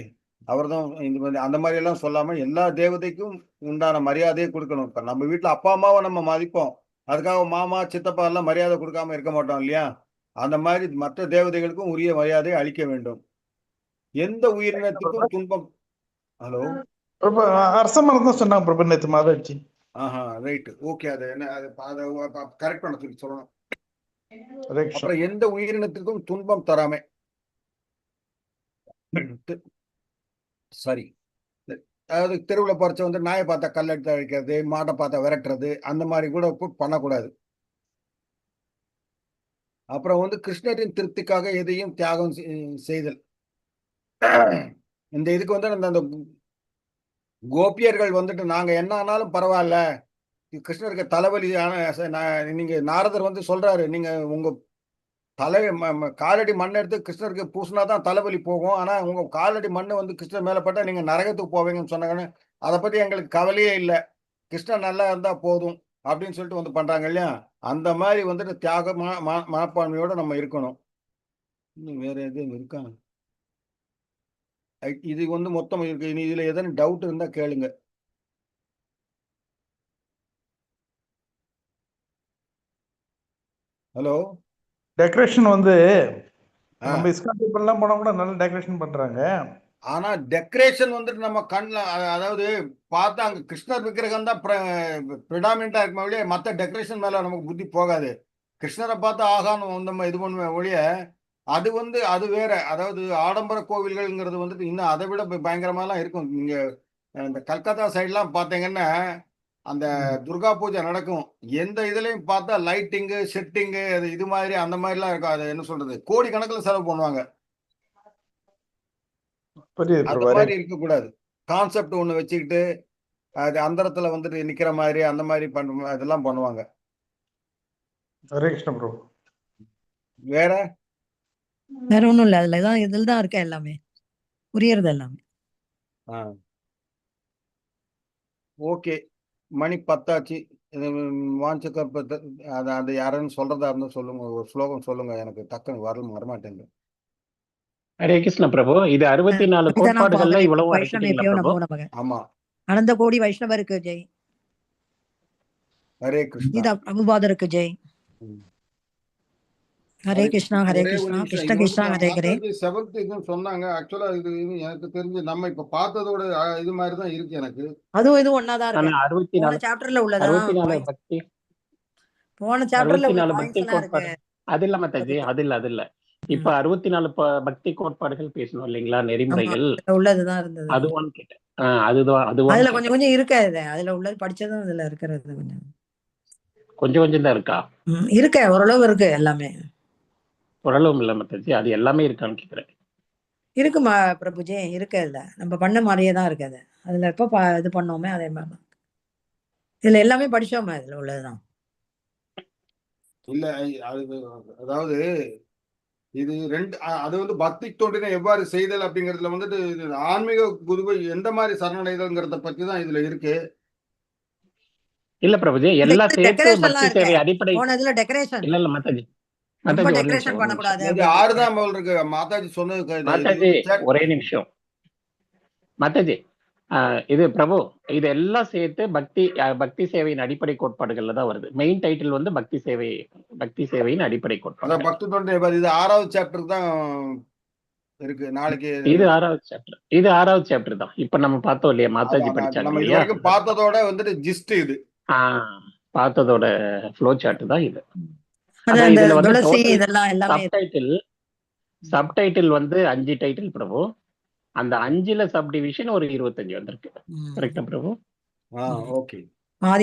அவர்தான் இந்த மாதிரி அந்த மாதிரி எல்லாம் சொல்லாம எல்லா தேவதைக்கும் உண்டான மரியாதையை கொடுக்கணும். இப்ப நம்ம வீட்டுல அப்பா அம்மாவை நம்ம மதிப்போம், அதுக்காக மாமா சித்தப்பா எல்லாம் மரியாதை கொடுக்காம இருக்க மாட்டோம் இல்லையா? அந்த மாதிரி மற்ற தேவதைகளுக்கும் உரிய மரியாதையை அளிக்க வேண்டும். எந்த உயிரினத்துக்கும் துன்பம். ஹலோ, பிரபு அரச மரம் தான் சொன்னாங்க பிரபு நேத்து மாதாஜி. ஆஹா, ரைட், ஓகே. அது என்ன, அது கரெக்ட் பண்ண சொல்லி சொல்லணும். ஹரே கிருஷ்ணா. அப்புறம் எந்த உயிரினத்திற்கும் துன்பம் தராமை. சரி, அதாவது தெருவில் பறிச்ச வந்து நாயை பார்த்தா கல்லெடுத்து அழிக்கிறது, மாட்டை பார்த்தா விரட்டுறது, அந்த மாதிரி கூட பண்ணக்கூடாது. அப்புறம் வந்து கிருஷ்ணரின் திருப்திக்காக எதையும் தியாகம் செய்தல். இந்த இதுக்கு வந்து அந்த கோபியர்கள் வந்துட்டு நாங்க என்ன ஆனாலும் பரவாயில்ல, கிருஷ்ணருக்கு தலைவலி, நீங்க நாரதர் வந்து சொல்றாரு, நீங்க உங்க காலடி மண் எடுத்து கிருஷ்ணருக்கு பூசினா தான் தலைவலி போகும், ஆனா உங்க காலடி மண்ணை வந்து கிருஷ்ணர் மேல பட்டா நீங்க நரகத்துக்கு போவீங்கன்னு சொன்னாங்கன்னு, அதை பத்தி எங்களுக்கு கவலையே இல்லை, கிருஷ்ணர் நல்லா இருந்தா போதும் அப்படின்னு சொல்லிட்டு வந்து பண்றாங்க இல்லையா? அந்த மாதிரி வந்துட்டு தியாக மனப்பான்மையோட நம்ம இருக்கணும். இன்னும் வேற எதுவும் இருக்கா? இது வந்து மொத்தம் இருக்கு. இனி இதுல ஏதாவது டவுட் இருந்தா கேளுங்க. ஹலோ, டெக்கரேஷன் வந்து நம்ம இஸ்கான் பீப்புள் எல்லாம் போனா கூட நல்ல டெக்கரேஷன் பண்றாங்க. ஆனா டெக்கரேஷன் வந்துட்டு நம்ம கண்ணில், அதாவது பார்த்தா அங்க கிருஷ்ணர் விக்கிரகம் தான் ப்ரிடாமினா இருக்குமே ஒழிய மற்ற டெக்கரேஷன் மேல நமக்கு புத்தி போகாது. கிருஷ்ணரை பார்த்தா ஆகான்னு நம்ம இது பண்ணுவேன் ஒழிய, அது வந்து அது வேற. அதாவது ஆடம்பர கோவில்கள்ங்கிறது வந்துட்டு இன்னும் அதை விட பயங்கரமாலாம் இருக்கும். நீங்க இந்த கல்கத்தா சைட்லாம் பார்த்தீங்கன்னா அந்த துர்கா பூஜை நடக்கும், எந்த இதுலயும் பார்த்தா லைட்டிங்கு செட்டிங்கு இது மாதிரி அந்த மாதிரிலாம் இருக்கும். அது என்ன சொல்றது, கோடி கணக்கில் செலவு பண்ணுவாங்க. அந்த மாதிரி இருக்கக்கூடாது. கான்செப்ட் ஒண்ணு வச்சுக்கிட்டு அது அந்தரத்துல வந்துட்டு நிக்கிற மாதிரி அந்த மாதிரி இதெல்லாம் பண்ணுவாங்க. ஹரே கிருஷ்ண ப்ரோ. வேற வேற ஒண்ணும் இல்ல, அதுலதான் இதுல தான் இருக்க எல்லாமே புரியறது எல்லாமே. ஓகே, மணி 10 ஆச்சு. வாஞ்சகற்பத்தை அது யாருன்னு சொல்றதா இருந்தா சொல்லுங்க, ஒரு ஸ்லோகம் சொல்லுங்க, எனக்கு டக்குன்னு வரமாட்டேங்குது. ஹரே கிருஷ்ண பிரபு. இது 64 கோட்பாடுகள்ல இவ்வளவு அடக்கிட்டீங்களா பிரபு? ஆமா, அனந்த கோடி வைஷ்ணவருக்கு ஜெய். ஹரே கிருஷ்ணா. கீதா பிரபுபாதருக்கு ஜெய். ஹரே கிருஷ்ணா ஹரே கிருஷ்ணா கிருஷ்ண கிருஷ்ணா ஹரே ஹரே. 7th இதுன்னு சொன்னாங்க. ஆக்சுவலா இது எனக்கு தெரிஞ்சு நம்ம இப்ப பார்த்ததோட இது மாதிரி தான் இருக்கு எனக்கு. அதுவும் இது ஒன்னாதான் இருக்கு. 64 சாப்டர்ல உள்ளதா? 64 பக்தி, போன சாப்டர்ல 64 பக்தி கோட்பாடு. அது இல்ல மாதாஜி, அது இல்ல. இப்ப 64 பக்தி கோட்பாடுகள் பேசணும் இல்லைங்களா, நெறிமுறைகள் உள்ளதுதான் இருந்தது. அதுவான்னு கேட்டேன். அதுதான் அதுல கொஞ்சம் இருக்கு. அதுல உள்ளது படிச்சதும் அதுல இருக்கிறது கொஞ்சம். கொஞ்சம் கொஞ்சம் தான் இருக்கா? இருக்க ஓரளவு இருக்கு எல்லாமே. ஓரளவும் இல்லை மாதாஜி, அது எல்லாமே இருக்கான்னு கேட்குறேன். இருக்குமா பிரபுஜி, இருக்கு. அதுல நம்ம பண்ண மாதிரியே தான் இருக்கு. அதுல எப்போ இது பண்ணோமே அதே மாதிரி தான். இதுல எல்லாமே படிச்சோமே, இதுல உள்ளதுதான். இல்ல அது அதாவது இது ரெண்டு அது வந்து பக்தி தொண்டினை எவ்வாறு செய்தல் அப்படிங்கறதுல வந்துட்டு இது ஆன்மீக குருவை எந்த மாதிரி சரணடைதல்ங்கிறத பத்தி தான் இதுல இருக்கு. இல்ல பிரபுஜி, எல்லாம் சேர்த்து டெக்கரேஷன்லாம் பக்தி இருக்கு. சேவை அடிப்படை. போன இதுல டெக்கரேஷன் இல்ல மாதாஜி, ரொம்ப மாதாஜி ஒரு டெக்கரேஷன் நிமிஷம். பண்ணக்கூடாது இது அப்படின்னு ஆறுதான் போல் இருக்கு மாதாஜி சொன்னது. மாதாஜி ஒரே நிமிஷம். மாதாஜி இது பிரபு, இது எல்லாம் சேர்த்து பக்தி சேவையின் அடிப்படை கோட்பாடுகள்ல தான் வருது. மெயின் டைட்டில் வந்து பக்தி சேவையின் அடிப்படை கோட்பாடு. பக்தி தொண்டை இது 6வது சாப்டர் தான் இருக்கு. நாளைக்கு இது 6வது சாப்டர் தான். இப்ப நம்ம பார்த்தோம் இல்லையா, மாதாஜி படிச்சாங்க நம்ம இது இல்லையா, வரைக்கும் பார்த்ததோட வந்துட்டு ஜிஸ்ட் இது பார்த்ததோட ஃப்ளோ சார்ட் தான் இது. இதுல வந்து சப்டைட்டில் வந்து 5 டைட்டில் பிரபு. அந்த 5ல சப் டிவிஷன் ஒரு 25 வந்திருக்கு. கரெக்டா பிரபு? ஓகே.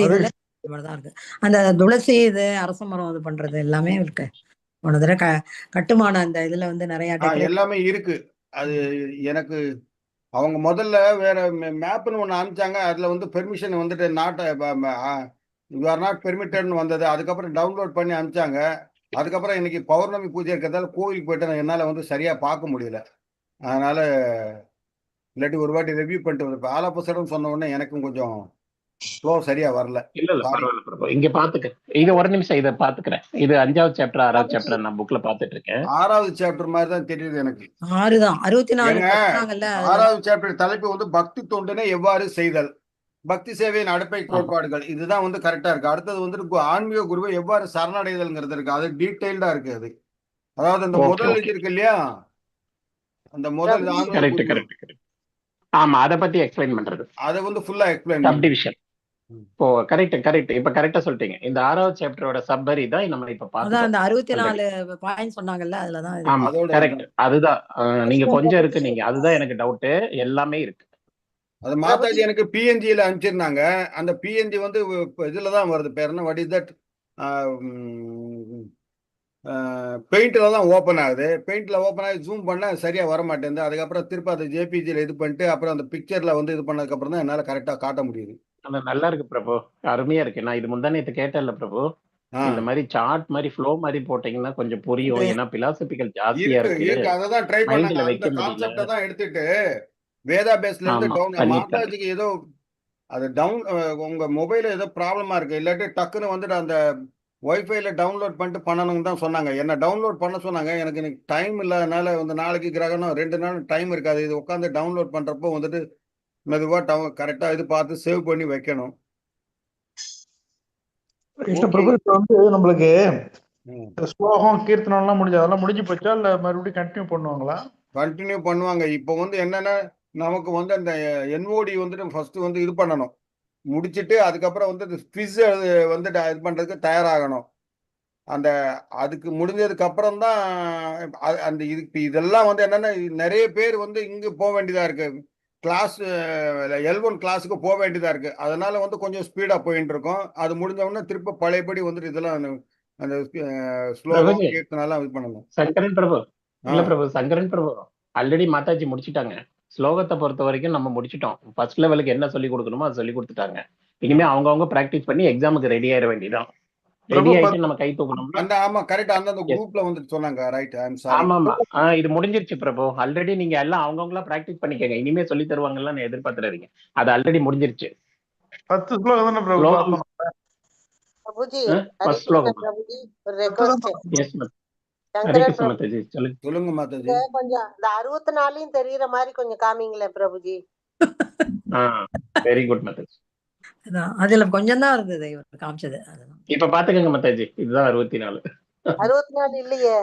இருக்கு. அந்த துளசி இது அரச மரம் இது பண்றது எல்லாமே இருக்கு. போன தடவை கட்டுமான அந்த இதுல வந்து நிறைய எல்லாமே இருக்கு. அது எனக்கு அவங்க முதல்ல வேற மேப்னு ஒன்று அனுப்பிச்சாங்க. அதுல வந்து பெர்மிஷன் வந்துட்டு யூ ஆர் நாட் பெர்மிட்டட்னு வந்தது. அதுக்கப்புறம் டவுன்லோட் பண்ணி அனுப்பிச்சாங்க. அதுக்கப்புறம் இன்னைக்கு பௌர்ணமி பூஜை இருக்கிறதால கோவிலுக்கு போயிட்டு என்னால் வந்து சரியா பார்க்க முடியல. அதனால இல்லாட்டி ஒரு வாட்டி ரிவ்யூ பண்ணிட்டு வந்து ஆல் ஆஃப் சடன் சொன்ன உடனே எனக்கும் கொஞ்சம் ஃப்ளோ சரியா வரல. இல்ல பரவாயில்ல பிரபு, இங்க பாத்துக்க. இது ஒரு நிமிஷம் இதை பாத்துக்கிறேன். இது 5வது சாப்டர் 6வது சாப்டர் நான் புக்ல பாத்துட்டு இருக்கேன். 6வது சாப்டர் மாதிரி தான் தெரியுது எனக்கு. 64 6வது சாப்டர் தலைப்பு வந்து பக்தி தொண்டினை எவ்வாறு செய்தல், பக்தி சேவையின் அடிப்படை கோட்பாடுகள். இதுதான் வந்து கரெக்டா இருக்கு. அடுத்தது வந்து ஆன்மீக குருவை எவ்வாறு சரணடைதல்ங்கிறது இருக்கு. அது டீடைல்டா இருக்கு. அது அதாவது அந்த முதல் இது இருக்கு இல்லையா, அந்த முதல் கரெக்ட். ஆமா, அத பத்தி எக்ஸ்பிளைன் பண்றது. அத வந்து ஃபுல்லா எக்ஸ்பிளைன் சப் டிவிஷன். இப்போ கரெக்ட் இப்ப கரெக்டா சொல்லிட்டீங்க. இந்த 6வது சாப்டரோட சப்பரி தான் நம்ம இப்ப பார்த்தோம். அந்த 64 பாயிண்ட் சொன்னாங்கல்ல, அதுலதான். ஆமா கரெக்ட், அதுதான். நீங்க கொஞ்சம் இருக்கு, நீங்க அதுதான் எனக்கு டவுட். எல்லாமே இருக்கு. அது மாதாஜி எனக்கு பிஎன்ஜில அனுப்பிச்சிருந்தாங்க. அந்த பிஎன்ஜி வந்து இதுலதான் வருது. பேர் என்ன, வாட் இஸ் தட், பெயிண்ட்ல தான் ஓப்பன் ஆகுது. பெயிண்ட்ல ஓப்பன் ஆகி ஜூம் பண்ண சரியா வர மாட்டேங்குது. அதுக்கப்புறம் திருப்பி அதை ஜேபிஜில இது பண்ணிட்டு அப்புறம் அந்த பிக்சர்ல வந்து இது பண்ணதுக்கு அப்புறம் தான் என்னால கரெக்டா காட்ட முடியுது. நல்லா இருக்கு பிரபு, அருமையா இருக்கு. நான் இது முந்தானேத்து கேட்டேன்ல பிரபு, இந்த மாதிரி சார்ட் மாதிரி ஃப்ளோ மாதிரி போட்டீங்கன்னா கொஞ்சம் புரியும். ஏன்னா பிலாசபிக்கல் ஜாஸ்தியா இருக்கு. அததான் ட்ரை பண்ணாங்க. அந்த கான்செப்ட தான் எடுத்துட்டு வேதா பேஸ்ல இருந்து டவுன் மாதாஜிக்கு ஏதோ அது டவுன் உங்க மொபைல ஏதோ ப்ராப்ளமா இருக்கு. இல்லாட்டி டக்குன்னு வந்துட்டு அந்த ஒய்ஃபைல டவுன்லோட் பண்ணிட்டு பண்ணணும்னு தான் சொன்னாங்க. என்ன டவுன்லோட் பண்ண சொன்னாங்க. எனக்கு இன்னைக்கு டைம் இல்லாதனால வந்து நாளைக்கு கிரகணம் 2 நாள் டைம் இருக்காது. இது உட்காந்து டவுன்லோட் பண்றப்போ வந்துட்டு மெதுவா கரெக்டா இது பார்த்து சேவ் பண்ணி வைக்கணும். பிரபு வந்து நம்மளுக்கு ஸ்லோகம் கீர்த்தனம் எல்லாம் முடிஞ்சு அதெல்லாம் முடிஞ்சு போச்சா இல்ல மறுபடியும் கண்டினியூ பண்ணுவாங்களா? கண்டினியூ பண்ணுவாங்க. இப்போ வந்து என்னன்னா நமக்கு வந்து அந்த என்ஓடி வந்துட்டு ஃபர்ஸ்ட் வந்து இது பண்ணணும், முடிச்சுட்டு அதுக்கப்புறம் வந்து ஸ்விஸ் வந்துட்டு இது பண்றதுக்கு தயாராகணும். அந்த அதுக்கு முடிஞ்சதுக்கு அப்புறம் தான் அந்த இதெல்லாம் வந்து என்னன்னா நிறைய பேர் வந்து இங்க போக வேண்டியதா இருக்கு. கிளாஸ் L1 கிளாஸுக்கு போக வேண்டியதா இருக்கு. அதனால வந்து கொஞ்சம் ஸ்பீடா போயிட்டு இருக்கோம். அது முடிஞ்ச உடனே திருப்ப பழையபடி வந்துட்டு இதெல்லாம் அந்த ஸ்லோகம் கீர்த்தனெல்லாம் இது பண்ணணும். சங்கரன் பிரபு இல்ல பிரபு, சங்கரன் பிரபு ஆல்ரெடி மாதாஜி முடிச்சுட்டாங்க. ஸ்லோகத்தை பொறுத்த வரைக்கும் நம்ம முடிச்சிட்டோம். ஃபர்ஸ்ட் லெவலுக்கு என்ன சொல்லி கொடுக்கணுமோ அதை சொல்லி கொடுத்துட்டாங்க. இனிமே அவங்கவுங்க பிராக்டிஸ் பண்ணி எக்ஸாமுக்கு ரெடி ஆயிட வேண்டியதான். ரெடி ஆயிட்டு நம்ம கை தூக்கணும்னா ஆமா கரெக்ட். அந்த குரூப்ல வந்து சொன்னாங்க. Right, I am sorry. ஆமா இது முடிஞ்சிருச்சு பிரபு. ஆல்ரெடி நீங்க எல்லாம் அவங்கவுங்களா பிராக்டிஸ் பண்ணிக்கங்க. இனிமே சொல்லி தருவாங்கலாம் நான் எதிர்பார்த்துறாதீங்க. அது ஆல்ரெடி முடிஞ்சிருச்சு. 10 ஸ்லோகம் தானே பிரபு பார்த்தோம். பிரபுஜி, ஃபர்ஸ்ட் ஸ்லோகம். பிரபுஜி ஒரு ரெக்வெஸ்ட். எஸ் ஹரிகிருஷ்ண மாதாஜி சொல்லுங்க மாதாஜி. கொஞ்சம் இந்த 64யும் தெரியற மாதிரி கொஞ்சம் காமிங்களே பிரபுஜி. வெரி குட் மாதாஜி. அதுல கொஞ்சம் தான் இருந்தது இவர் காமிச்சது. இப்ப பாத்துக்கங்க மாதாஜி, இதுதான் 64. 64 இல்லையே,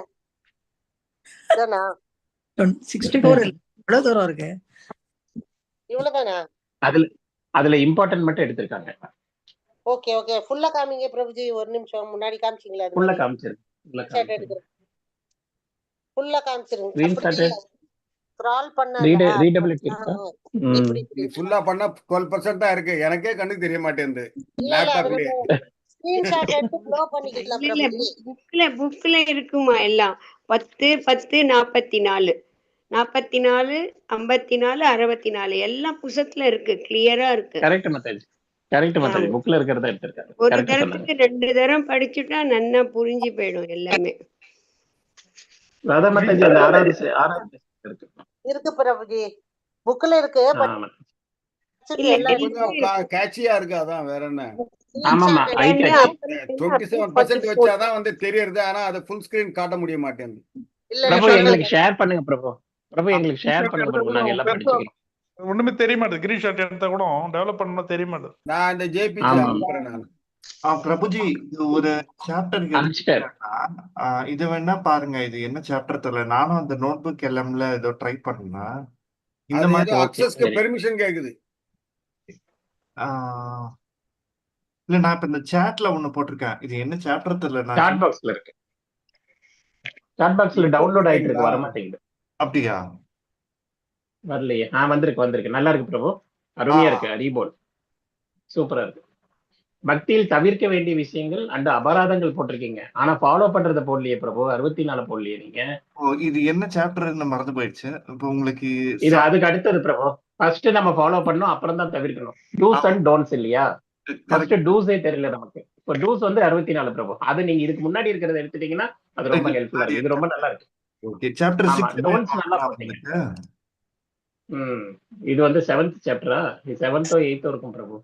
64 இவ்வளவு தூரம் இருக்கு. இவ்வளவுதானா? அதுல இம்பார்ட்டன்ட் மட்டும் எடுத்திருக்காங்க. ஓகே ஓகே, ஃபுல்லா காமிங்க பிரபுஜி. ஒரு நிமிஷம் முன்னாடி காமிச்சீங்களா? ஃபுல்லா காமிச்சிருங்க. ஃபுல்லா காமிச்சிருங்க. ஸ்க்ரால் பண்ணா ரீடபிலிட்டி இருக்கா? ஃபுல்லா பண்ணா 12% தான் இருக்கு. எனக்கே கண்ணுக்கு தெரிய மாட்டேங்குது லேப்டாப்லயே. ஸ்கிரீன்ஷாட் எடுத்து ப்ளோ பண்ணிக்கலாம் இல்ல இல்ல பிரபுஜி. புக்ல இருக்குமா எல்லாம் 10 10 44 44 54 64 எல்லாம் புத்தகத்துல இருக்கு, கிளியரா இருக்கு. கரெக்ட் மாதாஜி, கரெக்ட் மாதாஜி, ஆமா. புக்ல இருக்கிறத எடுத்திருக்காரு. ஒரு கரெக்ட் சொன்னாங்க. தரத்துக்கு 2 தரம் படிச்சுட்டா நன்னா புரிஞ்சு போயிடும் எல்லாமே. அதான் மாதாஜி அந்த ஆறாவது இருக்கு. இருக்கு பிரபுஜி, புக்ல இருக்கு. ஆமா இல்ல எல்லாம் எல்லாமே கேட்சியா இருக்கு, அதான் வேற என்ன. ஆமாமா ஐ எல்லாமே கேட்ச். அப்படி 27% வச்சாதான் வந்து தெரியறது, ஆனா அதை ஃபுல் ஸ்கிரீன் காட்ட முடிய மாட்டேங்குது. இல்ல பிரபு இல்ல எங்களுக்கு ஷேர் பண்ணுங்க பிரபு. பிரபு எங்களுக்கு ஷேர் பண்ணுங்க பிரபு, நாங்க எல்லாம் படிச்சுக்கிறோம். ஒண்ணுமே தெரிய மாட்டேது. ஸ்கிரீன் ஷாட் எடுத்தா கூட டெவலப் பண்ணணும் தெரிய மாட்டேது. நான் இந்த ஜேபிஜி ஆமா அனுப்புறேன் நான். பிரபுஜி, இது ஒரு சாப்டர் அனுப்பிச்சிட்டாரு. இது வேணா பாருங்க. இது என்ன சாப்டர் தெரியல. நானும் அந்த நோட் புக் எல்லாம்ல ஏதோ ட்ரை பண்ணேன். இந்த அது மாதிரி ஏதோ ஓகே அக்சஸ்க்கு சரி. பெர்மிஷன் கேக்குது. இல்ல, நான் இப்ப இந்த சாட்ல ஒண்ணு போட்டிருக்கேன். இது என்ன சாப்டர் தெரியல. நான் சாட் பாக்ஸ்ல இருக்கு. சாட் பாக்ஸ்ல இப்போ டவுன்லோட் ஆயிட்டு போட்டீங்களா? இருக்கு, வர மாட்டேங்குது. அப்படியா? வரலையே. வந்திருக்கு. நல்லா இருக்கு பிரபு, அருமையா இருக்கு. ரீபோல் சூப்பரா இருக்கு. பக்தியில் தவிர்க்க வேண்டிய விஷயங்கள் அண்ட் அபராதங்கள் போட்டிருக்கீங்க, ஆனா ஃபாலோ பண்றத போடலையே பிரபு. 64 போடலையே நீங்க. இது என்ன சாப்டர்னு மறந்து போயிடுச்சு. இப்போ உங்களுக்கு இது அதுக்கு அடுத்தது பிரபு. ஃபர்ஸ்ட் நம்ம ஃபாலோ பண்ணணும், அப்புறம் தான் தவிர்க்கணும். டூஸ் அண்ட் டோன்ட்ஸ் இல்லையா? ஃபர்ஸ்ட் டூஸே தெரியல நமக்கு. இப்போ டூஸ் வந்து 64 பிரபு. அது நீங்க இதுக்கு முன்னாடி இருக்கிறத எடுத்துட்டீங்கன்னா அது ரொம்ப ஹெல்ப்ஃபுல்லா இருக்கு. இது ரொம்ப நல்லா இருக்கு. ஓகே, சாப்டர் ஆமா, 6 டோன்ட்ஸ் நல்லா போட்டீங்க. இது வந்து 7th சாப்டரா? இது 7th 8th இருக்கும் பிரபு.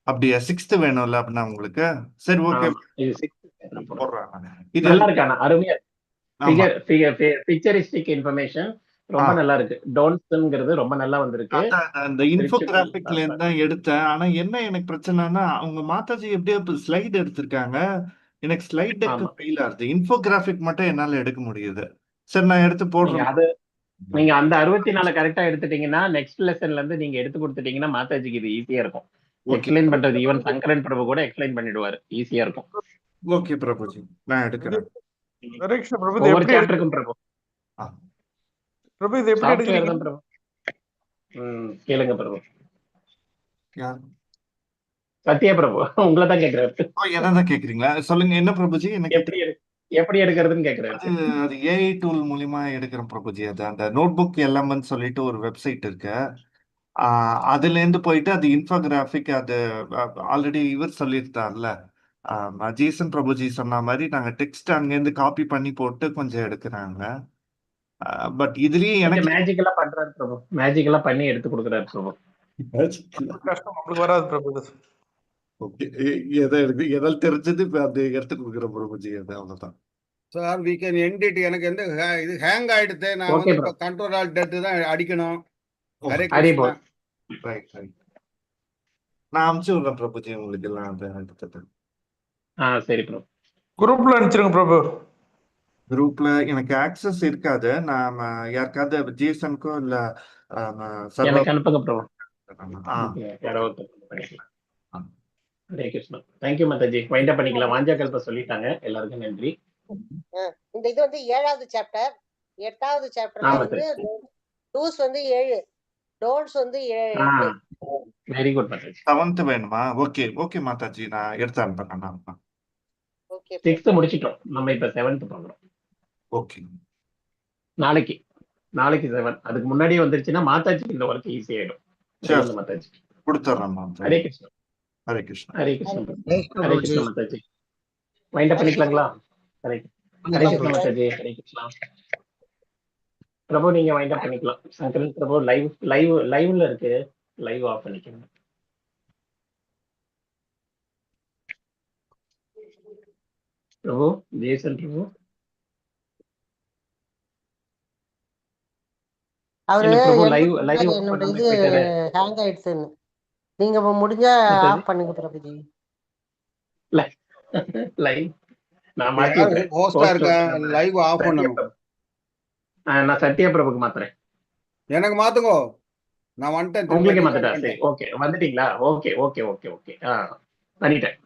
அப்படியா? 6th வேணும்ல அப்படின்னா உங்களுக்கு? சரி, ஓகே, ஆமா, இது 6th போடுறேன். இது நல்லா இருக்கு. ஆனா அருமையா ஆமா. பிக்சரிஸ்டிக் இன்ஃபர்மேஷன் ரொம்ப நல்லா இருக்கு. டோன்ட்ஸ்ங்கிறது ரொம்ப நல்லா வந்திருக்கு. அந்த இன்ஃபோகிராபிக்ல இருந்து தான் எடுத்தேன். ஆனா என்ன எனக்கு பிரச்சனைனா, அவங்க மாதாஜி எப்படியோ ஸ்லைடு எடுத்திருக்காங்க. எனக்கு ஸ்லைட் டெக் ஆமா, ஃபெயில் ஆகுது. இன்ஃபோகிராபிக் மட்டும் என்னால எடுக்க முடியுது. சரி, நான் எடுத்து நீங்க போடுறேன். அது நீங்க அந்த 64 கரெக்டா எடுத்துட்டீங்கன்னா நெக்ஸ்ட் லெசன்ல இருந்து நீங்க எடுத்து கொடுத்துட்டீங்கன்னா மாதாஜிக்கு இது ஈஸியா இருக்கும். ஓகே எக்ஸ்பிளைன் பண்றது ஈவன் சங்கரன் பிரபு கூட எக்ஸ்பிளைன் பண்ணிடுவாரு, ஈஸியா இருக்கும். ஓகே பிரபுஜி, நான் எடுக்கிறேன். ஹரே கிருஷ்ண பிரபு, இது ஒவ்வொரு எப்படி சாப்டருக்கும் பிரபு. பிரபு இது எப்படி சாஃப்ட்வேர் எடுக்கிறீங்க? தான் பிரபு. கேளுங்க பிரபு. யார்? சத்யா பிரபு உங்களை தான் கேக்குறாரு. என்னதான் கேக்குறீங்களா? சொல்லுங்க, என்ன பிரபுஜி? எனக்கு எப்படி எடுக்கிறதுன்னு கேக்குறாரு. அது ஏஐ டூல் மூலியமா எடுக்கிறேன் பிரபுஜி. அது அந்த நோட் புக் எல்எம்னு சொல்லிட்டு ஒரு வெப்சைட் இருக்கு. அதுல இருந்து போயிட்டு அது இன்ஃபோகிராபிக், அது ஆல்ரெடி இவர் சொல்லியிருந்தார்ல, ஜீசன் பிரபுஜி சொன்ன மாதிரி நாங்க டெக்ஸ்ட் அங்கேருந்து காப்பி பண்ணி போட்டு கொஞ்சம் எடுக்கிறாங்க. பட் இதுலயும் எனக்கு மேஜிக் எல்லாம் பண்றாரு பிரபு. மேஜிக் எல்லாம் பண்ணி எடுத்து கொடுக்குறாரு பிரபு. கஷ்டம் நம்மளுக்கு வராது பிரபு. ஓகே, எதை எதால் தெரிஞ்சது இப்ப அது எடுத்து கொடுக்குற பிரபுஜி. அது அவ்வளவுதான் sir, we can end it. எனக்கு எந்த இது ஹேங் ஆயிடுது. நான் வந்து இப்ப கண்ட்ரோல் ஆல் டெட் தான் அடிக்கணும். ஹரே கிருஷ்ணா. Right right. நான் அனுப்பிச்சு விடுறேன் பிரபுஜி உங்களுக்கு எல்லாம் அந்த எடுத்தது. சரி பிரபு. குரூப்ல அனுப்பிச்சிருங்க பிரபு. குரூப்ல எனக்கு ஆக்சஸ் இருக்காது. நாம யாருக்காவது ஜிஎஸ்எம்க்கோ இல்ல எனக்கு அனுப்புங்க பிரபு. ஹரே கிருஷ்ணா. தேங்க்யூ மாதாஜி. வைண்ட் அப் பண்ணிக்கலாம். வாஞ்சா கல்ப சொல்லிட்டாங்க. எல்லாருக்கும் நன்றி. இந்த இது வந்து 7வது சாப்டர். 8வது சாப்டர்ல வந்து டூஸ் வந்து 7, டோன்ட்ஸ் வந்து 8. Very good Mataji. 7th வேணுமா? ஓகே ஓகே மாதாஜி, நான் எடுத்து அனுப்புறேன். ஓகே, 6th முடிச்சிட்டோம். நம்ம இப்ப 7th பண்றோம். ஓகே, நாளைக்கு 7. அதுக்கு முன்னாடியே வந்துருச்சுன்னா மாதாஜிக்கு இந்த ஒர்க் ஈஸி ஆயிடும். சரி, மாதாஜி கொடுத்துறேன். ஹரே கிருஷ்ணா. ஹரே கிருஷ்ணா. ஹரே கிருஷ்ணா. ஹரே கிருஷ்ணா மாதாஜி. வைண்ட் அப் பண்ணிக்கலாங்களா? ஹரே கிருஷ்ணா மாதாஜி. ஹரே கிருஷ்ணா பிரபு. நீங்க வைண்ட் அப் பண்ணிக்கலாம். சங்கரன் பிரபு லைவ்ல இருக்கு. லைவ் ஆஃப் பண்ணிக்கணும். பிரபு ஜெயசன் பிரபு அவரு லைவ் என்னோட இது ஹேங் ஆயிடுச்சுன்னு. நீங்க முடிஞ்சா ஆஃப் பண்ணுங்க பிரபுஜி. லைவ் நான் மாத்தி விடுறேன். ஹோஸ்டா இருக்க லைவ் ஆஃப் பண்ணணும். நான் சத்யா பிரபுக்கு மாத்துறேன். எனக்கு மாத்துங்க. நான் வந்துட்டேன். உங்களுக்கு மாத்திட்டா? சரி, ஓகே. வந்துட்டீங்களா? Okay okay okay okay. பண்ணிட்டேன்.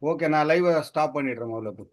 ஓகே, நான் லைவ் ஸ்டாப் பண்ணிடுறேன் முதல்ல.